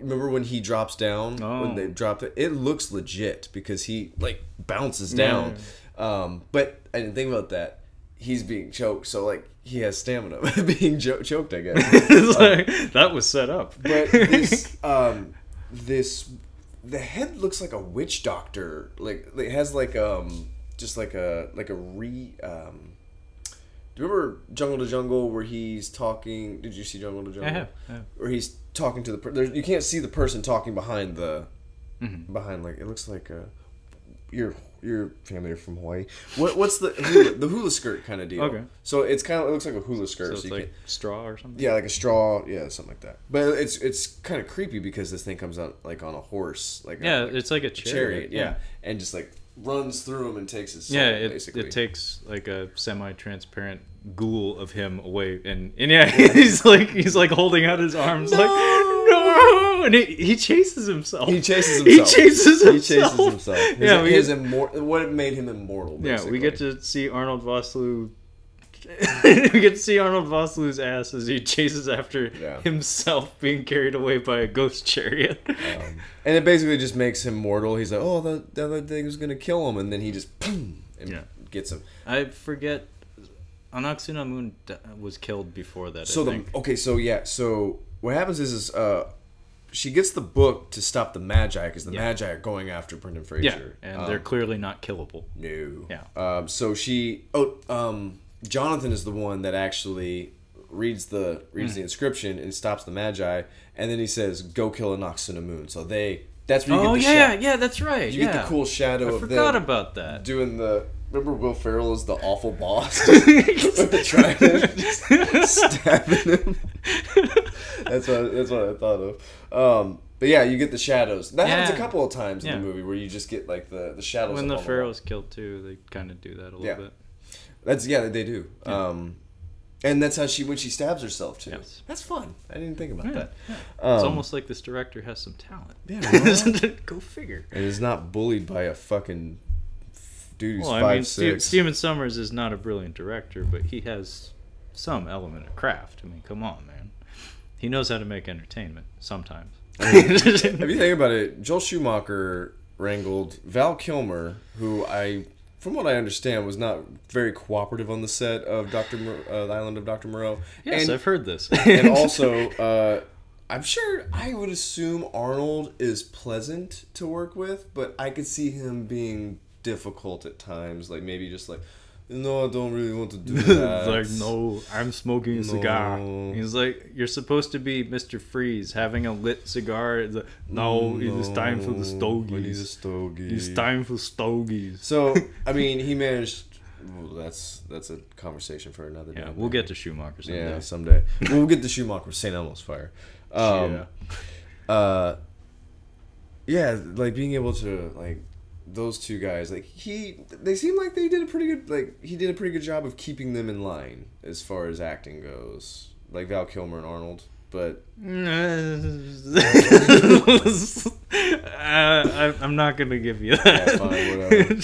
Remember when he drops down? When they drop it, it looks legit because he like bounces down. But I didn't think about that. He's being choked, so like he has stamina being choked, I guess. That was set up. But the head looks like a witch doctor. Like it has like just like a do you remember Jungle to Jungle where he's talking? Did you see Jungle to Jungle? I have. Where he's talking to you can't see the person talking behind behind like it looks like your family are from Hawaii. What's the hula skirt kind of deal? Okay. So it looks like a hula skirt. So it's like straw or something? Yeah, like a straw. Yeah, something like that. But it's kind of creepy because this thing comes out like on a horse. It's like a chariot. Yeah. And just like runs through him and takes his soul, basically. It takes like a semi-transparent ghoul of him away, and he's like holding out his arms like no, and he chases himself. He chases himself. What made him immortal? Basically. Yeah, we get to see Arnold Vosloo. We get to see Arnold Vosloo's ass as he chases after himself being carried away by a ghost chariot. And it basically just makes him mortal. He's like, oh, the other thing was gonna kill him, and then he just boom, and gets him. I forget. Anck-su-namun was killed before that. So what happens is she gets the book to stop the Magi because the Magi are going after Brendan Fraser. Yeah, and they're clearly not killable. No. Yeah. So Jonathan is the one that actually reads the inscription and stops the Magi, and then he says, "Go kill Anck-su-namun." So that's where you get the shot. Yeah, that's right. You get the cool shadow of them. I forgot about that. Doing the. Remember Will Ferrell is the awful boss with the trident, just stabbing him. That's what I thought of. But yeah, you get the shadows. That happens a couple of times in the movie where you just get like the shadows. When the Pharaoh's killed too, they kind of do that a little bit. They do. Yeah. And that's how when she stabs herself too. Yes. That's fun. I didn't think about that. Yeah. It's almost like this director has some talent. Yeah, Go figure. And is not bullied by a fucking dude who's Well, I mean, 5'6". Steven Sommers is not a brilliant director, but he has some element of craft. I mean, come on, man. He knows how to make entertainment sometimes. I mean, if you think about it, Joel Schumacher wrangled Val Kilmer, who from what I understand, was not very cooperative on the set of the Island of Dr. Moreau. Yes, I've heard this. And also, I'm sure I would assume Arnold is pleasant to work with, but I could see him being difficult at times. Like maybe just like, no, I don't really want to do that. It's like, no, I'm smoking a cigar. He's like, you're supposed to be Mr. Freeze, having a lit cigar. It's like, no, it is time for the stogies. I need a stogie. It's time for stogies. So, I mean, he managed... Well, that's a conversation for another day. Yeah, we'll get to Schumacher someday. Yeah, someday. We'll get to Schumacher, St. Elmo's Fire. Yeah, like being able to, like, those two guys, like they seem like they did a pretty good, like he did a pretty good job of keeping them in line as far as acting goes, like Val Kilmer and Arnold. But I'm not gonna give you that. Yeah, fine, whatever.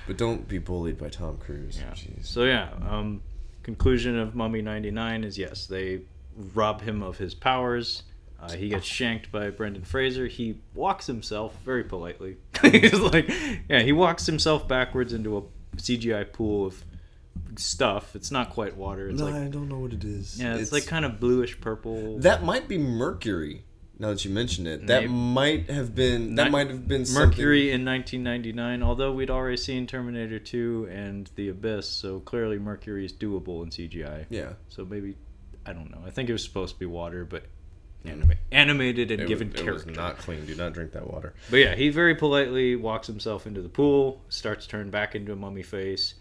But don't be bullied by Tom Cruise. Yeah. Jeez. So yeah, conclusion of Mummy 99 is yes, they rob him of his powers. He gets shanked by Brendan Fraser. He walks himself very politely. He's like, yeah, he walks himself backwards into a CGI pool of stuff. It's not quite water. It's I don't know what it is. Yeah, it's like kind of bluish purple. That might be mercury. Now that you mention it, that might have been Mercury something. in 1999. Although we'd already seen Terminator 2 and The Abyss, so clearly Mercury is doable in CGI. Yeah. So maybe, I don't know. I think it was supposed to be water, but animated and given character. It was not clean. Do not drink that water. But yeah, he very politely walks himself into the pool, starts to turn back into a mummy face,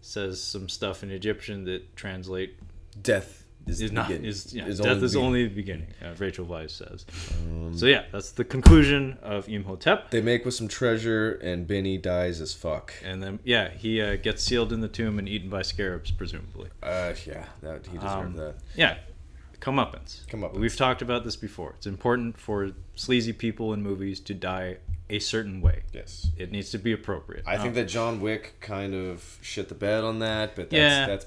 says some stuff in Egyptian that translate death is only only the beginning. Rachel Weisz says. So yeah, that's the conclusion of Imhotep. They make with some treasure, and Benny dies as fuck. And then yeah, he gets sealed in the tomb and eaten by scarabs, presumably. Yeah, he deserved that. Yeah. Comeuppance. We've talked about this before. It's important for sleazy people in movies to die a certain way. Yes. It needs to be appropriate. I think that John Wick kind of shit the bed on that, but that's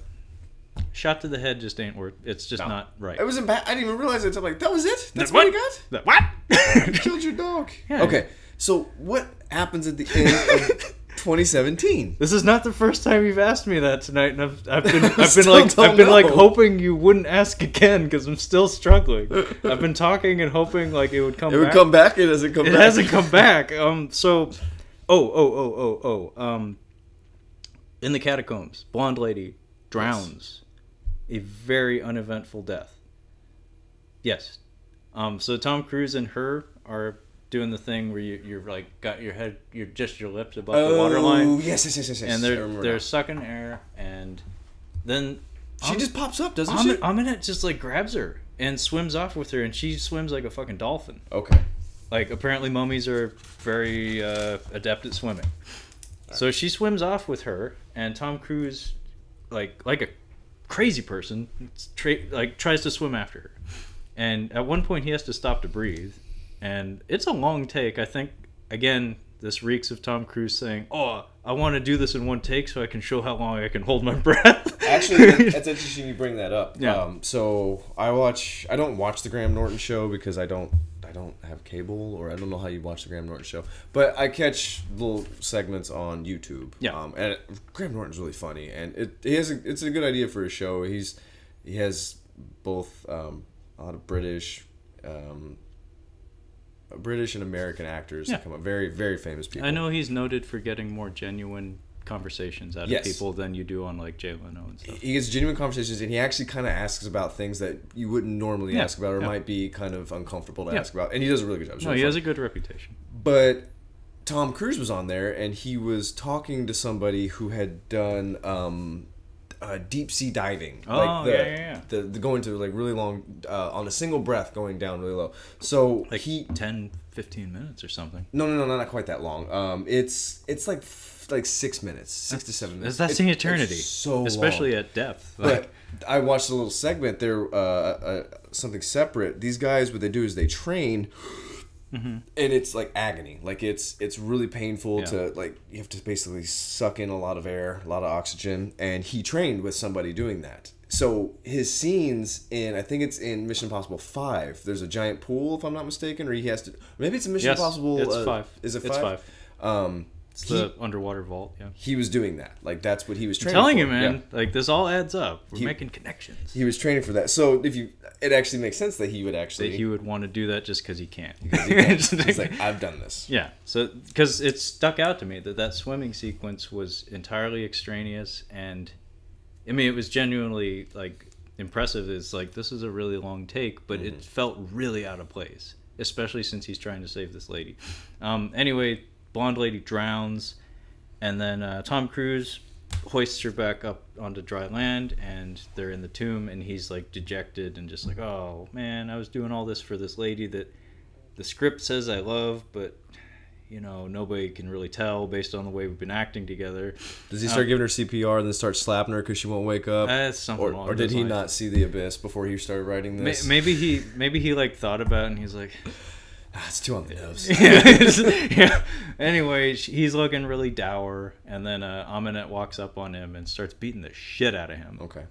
shot to the head just ain't worth. It's just not right. It wasn't bad. I didn't even realize it. I'm like, that was it? That's what he got? What? You killed your dog. Yeah. Okay, so what happens at the end of 2017? This is not the first time you've asked me that tonight, and I've been like hoping you wouldn't ask again because I'm still struggling. I've been talking and hoping like it would come back. It would come back. It hasn't come back. It hasn't come back. In the catacombs, blonde lady drowns. A very uneventful death. Yes. So Tom Cruise and her are doing the thing where you're like got your head, your lips above the waterline. Oh, yes. And they're sucking air, and then she just pops up, doesn't she? Aminette just like grabs her and swims off with her, and she swims like a fucking dolphin. Okay. Like apparently mummies are very adept at swimming. So she swims off with her, and Tom Cruise, like a crazy person, tries to swim after her, and at one point he has to stop to breathe, and it's a long take. I think again this reeks of Tom Cruise saying, "Oh, I want to do this in one take so I can show how long I can hold my breath." Actually, that's interesting you bring that up. Yeah. So I don't watch the Graham Norton show because I don't have cable, or I don't know how you watch the Graham Norton show, but I catch little segments on YouTube. Yeah. And Graham Norton's really funny, and it's a good idea for a show. He has both a lot of British and American actors that come up, very very famous people. I know he's noted for getting more genuine conversations out of people than you do on like Jay Leno and stuff. He gets genuine conversations, and he actually kind of asks about things that you wouldn't normally ask about, or might be kind of uncomfortable to ask about, and he does a really good job. He has a good reputation. But Tom Cruise was on there, and he was talking to somebody who had done deep sea diving, the going to like really long on a single breath, going down really low. So like 10-15 minutes or something. No, not quite that long. It's like 6 minutes, 6 to 7 minutes. That's an eternity. It's so especially long. At depth. But I watched a little segment there, something separate. These guys, what they do is they train and it's like agony. Like it's really painful to like you have to basically suck in a lot of air, a lot of oxygen, and he trained with somebody doing that. So his scenes in, I think it's in Mission Impossible 5. There's a giant pool, if I'm not mistaken, or he has to. Maybe it's in Mission Impossible. It's 5. Is it 5? It's 5. It's the underwater vault. Yeah. He was doing that. Like that's what he was training. I'm telling for. you, man. Yeah. Like this all adds up. We're making connections. He was training for that. So it actually makes sense that he would want to do that just because he can't. He's like, I've done this. Yeah. So because it stuck out to me that swimming sequence was entirely extraneous, and I mean it was genuinely like impressive. It's like this is a really long take, but it felt really out of place, especially since he's trying to save this lady. Anyway, blonde lady drowns, and then Tom Cruise hoists her back up onto dry land, and they're in the tomb, and he's like dejected and just like, oh man, I was doing all this for this lady that the script says I love, but you know nobody can really tell based on the way we've been acting together. Does he start giving her CPR and then start slapping her because she won't wake up? That's something or did he not see the abyss before he started writing this? Maybe he like thought about it and he's like, it's too on the nose. Yeah. Anyway, he's looking really dour, and then Aminette walks up on him and starts beating the shit out of him. Okay.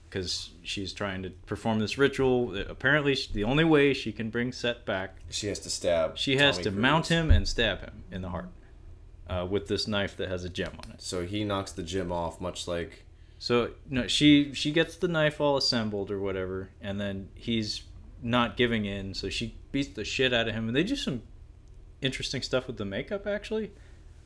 Because she's trying to perform this ritual. Apparently, the only way she can bring Set back, she has to stab. She has to mount him and stab him in the heart with this knife that has a gem on it. So he knocks the gem off, much like. So no, she gets the knife all assembled or whatever, and then he's not giving in, so she beats the shit out of him, and they do some interesting stuff with the makeup. Actually,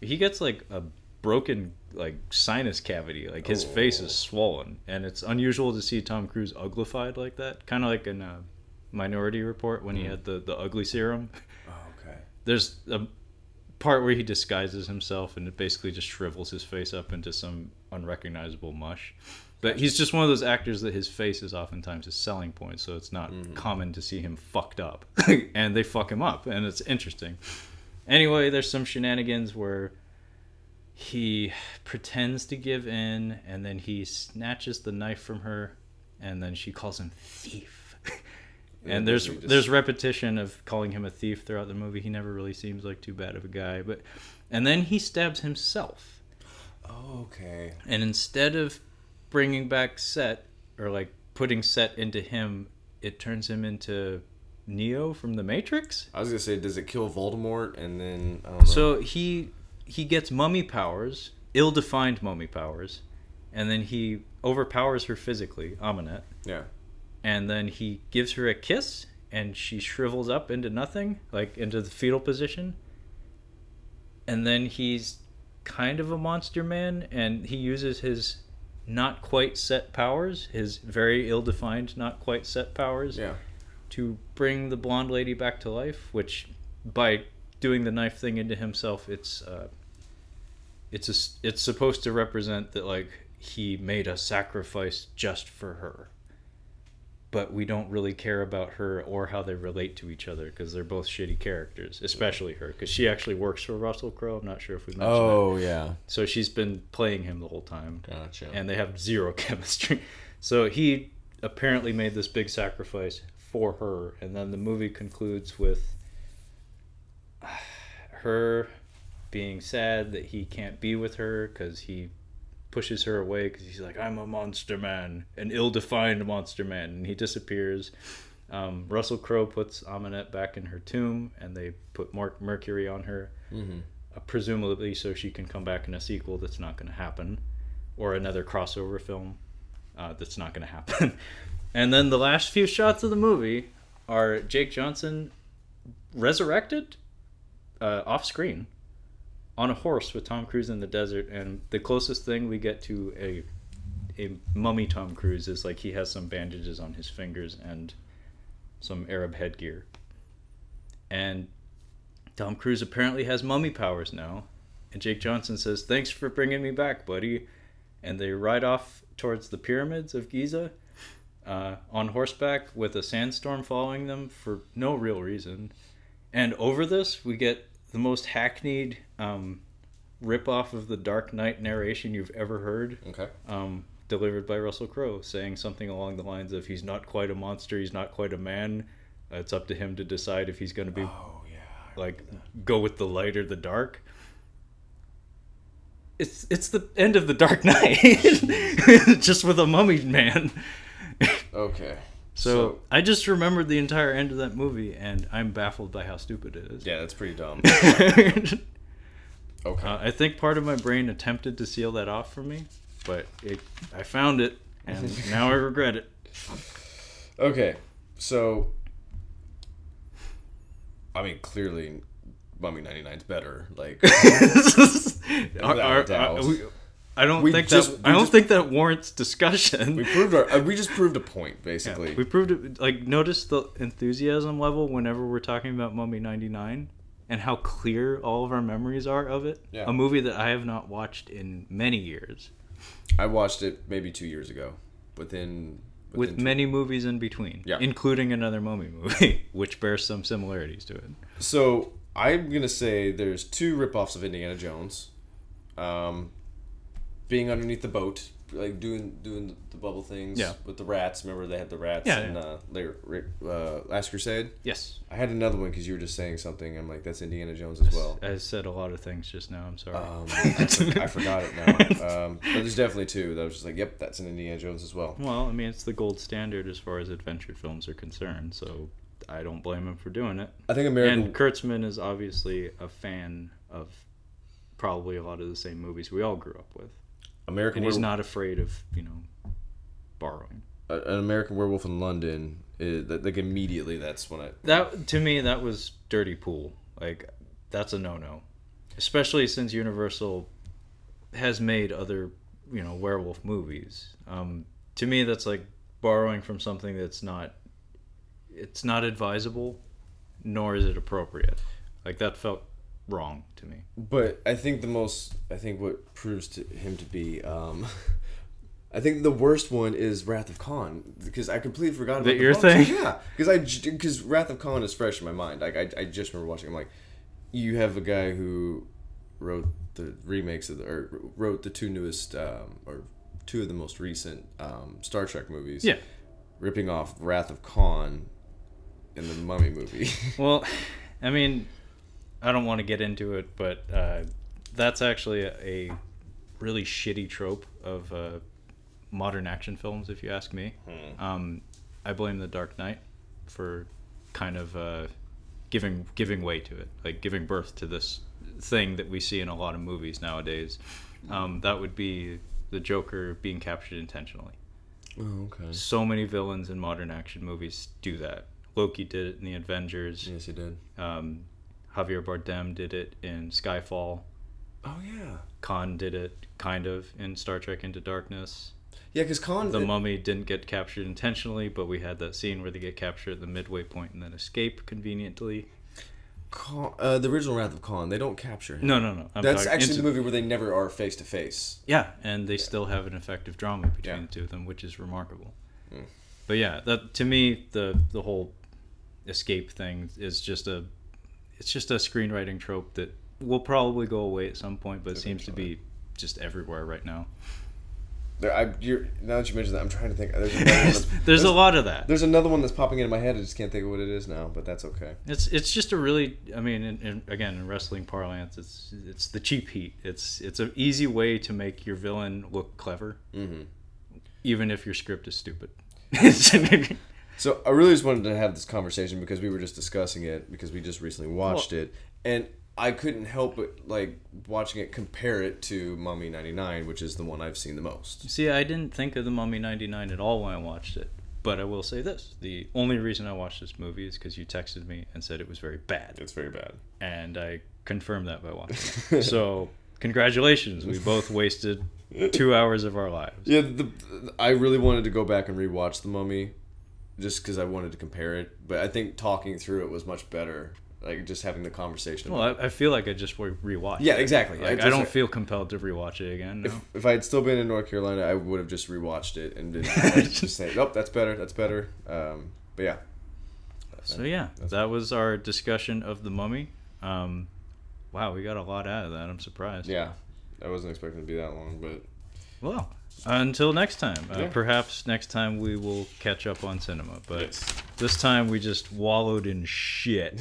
he gets like a broken like sinus cavity, like his face is swollen, and it's unusual to see Tom Cruise uglified like that, kind of like in Minority Report when he had the ugly serum. Okay. There's a part where he disguises himself and it basically just shrivels his face up into some unrecognizable mush. But he's just one of those actors that his face is oftentimes his selling point, so it's not common to see him fucked up. And they fuck him up, and it's interesting. Anyway, there's some shenanigans where he pretends to give in, and then he snatches the knife from her, and then she calls him thief. And there's repetition of calling him a thief throughout the movie. He never really seems like too bad of a guy. And then he stabs himself. Oh, okay. And instead of bringing back Set, or like putting Set into him, it turns him into Neo from the Matrix. I was gonna say, does it kill Voldemort and then I don't know. So he gets mummy powers, ill-defined mummy powers, and then he overpowers her physically, Aminette. Yeah. And then he gives her a kiss, and she shrivels up into nothing, like into the fetal position. And then he's kind of a monster man, and he uses his not quite set powers, his very ill-defined not quite set powers, to bring the blonde lady back to life, which by doing the knife thing into himself, it's supposed to represent that like he made a sacrifice just for her, but we don't really care about her or how they relate to each other because they're both shitty characters, especially her, because she actually works for Russell Crowe. I'm not sure if we mentioned that. Oh, yeah. So she's been playing him the whole time. Gotcha. And they have zero chemistry. So he apparently made this big sacrifice for her, and then the movie concludes with her being sad that he can't be with her because he pushes her away because he's like, I'm a monster man, an ill-defined monster man, and he disappears. Russell Crowe puts Aminette back in her tomb, and they put mercury on her, presumably so she can come back in a sequel that's not going to happen, or another crossover film that's not going to happen. And then the last few shots of the movie are Jake Johnson resurrected off screen on a horse with Tom Cruise in the desert, and the closest thing we get to a mummy Tom Cruise is like he has some bandages on his fingers and some Arab headgear. And Tom Cruise apparently has mummy powers now, and Jake Johnson says, thanks for bringing me back, buddy. And they ride off towards the pyramids of Giza on horseback with a sandstorm following them for no real reason. And over this, we get the most hackneyed rip-off of the Dark Knight narration you've ever heard. Okay. Delivered by Russell Crowe, saying something along the lines of, he's not quite a monster, he's not quite a man, It's up to him to decide if he's going to be like that. go with the light or the dark. It's the end of the Dark Knight, just with a mummy man. Okay. So I just remembered the entire end of that movie, and I'm baffled by how stupid it is. Yeah, that's pretty dumb. Okay. I think part of my brain attempted to seal that off for me, but I found it, and now I regret it. Okay, so I mean, clearly, Mummy 99 is better. Like, I don't think that warrants discussion. We just proved a point, basically. Yeah, we proved it. Like, notice the enthusiasm level whenever we're talking about Mummy 99 and how clear all of our memories are of it. Yeah. A movie that I have not watched in many years. I watched it maybe 2 years ago. With many movies in between, including another Mummy movie, which bears some similarities to it. So I'm gonna say there's 2 ripoffs of Indiana Jones. Being underneath the boat, like doing the bubble things with the rats. Remember they had the rats in Last Crusade? Yes. I had another one because you were just saying something. I'm like, that's Indiana Jones as well. I said a lot of things just now. I'm sorry. I forgot it now. But there's definitely 2 that I was just like, yep, that's an Indiana Jones as well. Well, I mean, it's the gold standard as far as adventure films are concerned, so I don't blame him for doing it. I think And Kurtzman is obviously a fan of probably a lot of the same movies we all grew up with. And he's not afraid of, borrowing. An American Werewolf in London, like immediately that's when to me, that was dirty pool. Like, that's a no-no. Especially since Universal has made other, werewolf movies. To me, that's like borrowing from something that's it's not advisable, nor is it appropriate. Like, that felt wrong to me. But I think what proves to him to be I think the worst one is Wrath of Khan, because I completely forgot about your thing. Yeah, because Wrath of Khan is fresh in my mind. Like I just remember watching. I'm like, you have a guy who wrote the remakes wrote the 2 newest or 2 of the most recent Star Trek movies. Yeah, ripping off Wrath of Khan in the Mummy movie. Well, I mean, I don't want to get into it, but that's actually a really shitty trope of modern action films, if you ask me. I blame The Dark Knight for kind of giving way to it, like giving birth to this thing that we see in a lot of movies nowadays. That would be the Joker being captured intentionally. Oh, okay. So many villains in modern action movies do that. Loki did it in the Avengers. Yes, he did. Javier Bardem did it in Skyfall. Oh, yeah. Khan did it, kind of, in Star Trek Into Darkness. Yeah, because Khan... The Mummy didn't get captured intentionally, but we had that scene where they get captured at the midway point and then escape conveniently. The original Wrath of Khan, they don't capture him. No. That's actually the movie where they never are face-to-face. Yeah, and they still have an effective drama between the 2 of them, which is remarkable. But yeah, that to me, the whole escape thing is just a screenwriting trope that will probably go away at some point, but it seems to be just everywhere right now. Now that you mention that, I'm trying to think. There's a lot of that. There's another one that's popping into my head. I just can't think of what it is now, but that's okay. It's just a really, I mean, again, in wrestling parlance, it's the cheap heat. It's an easy way to make your villain look clever, even if your script is stupid. So I really just wanted to have this conversation because we were just discussing it because we just recently watched it, and I couldn't help but like watching it, compare it to Mummy 99, which is the one I've seen the most. See, I didn't think of the Mummy 99 at all when I watched it, but I will say this: the only reason I watched this movie is because you texted me and said it was very bad. It's very bad, and I confirmed that by watching it. So congratulations, we both wasted 2 hours of our lives. Yeah, I really wanted to go back and rewatch the Mummy, just because I wanted to compare it. But I think talking through it was much better. Like, just having the conversation. Well, I feel like I just rewatched it. Yeah, exactly. Like, I don't feel compelled to rewatch it again. No. If I had still been in North Carolina, I would have just rewatched it and just say, nope, that's better. But yeah. So yeah, that was our discussion of The Mummy. Wow, we got a lot out of that. I'm surprised. Yeah, I wasn't expecting it to be that long, but Well, until next time. Yeah. Perhaps next time we will catch up on cinema. But Yes. this time we just wallowed in shit.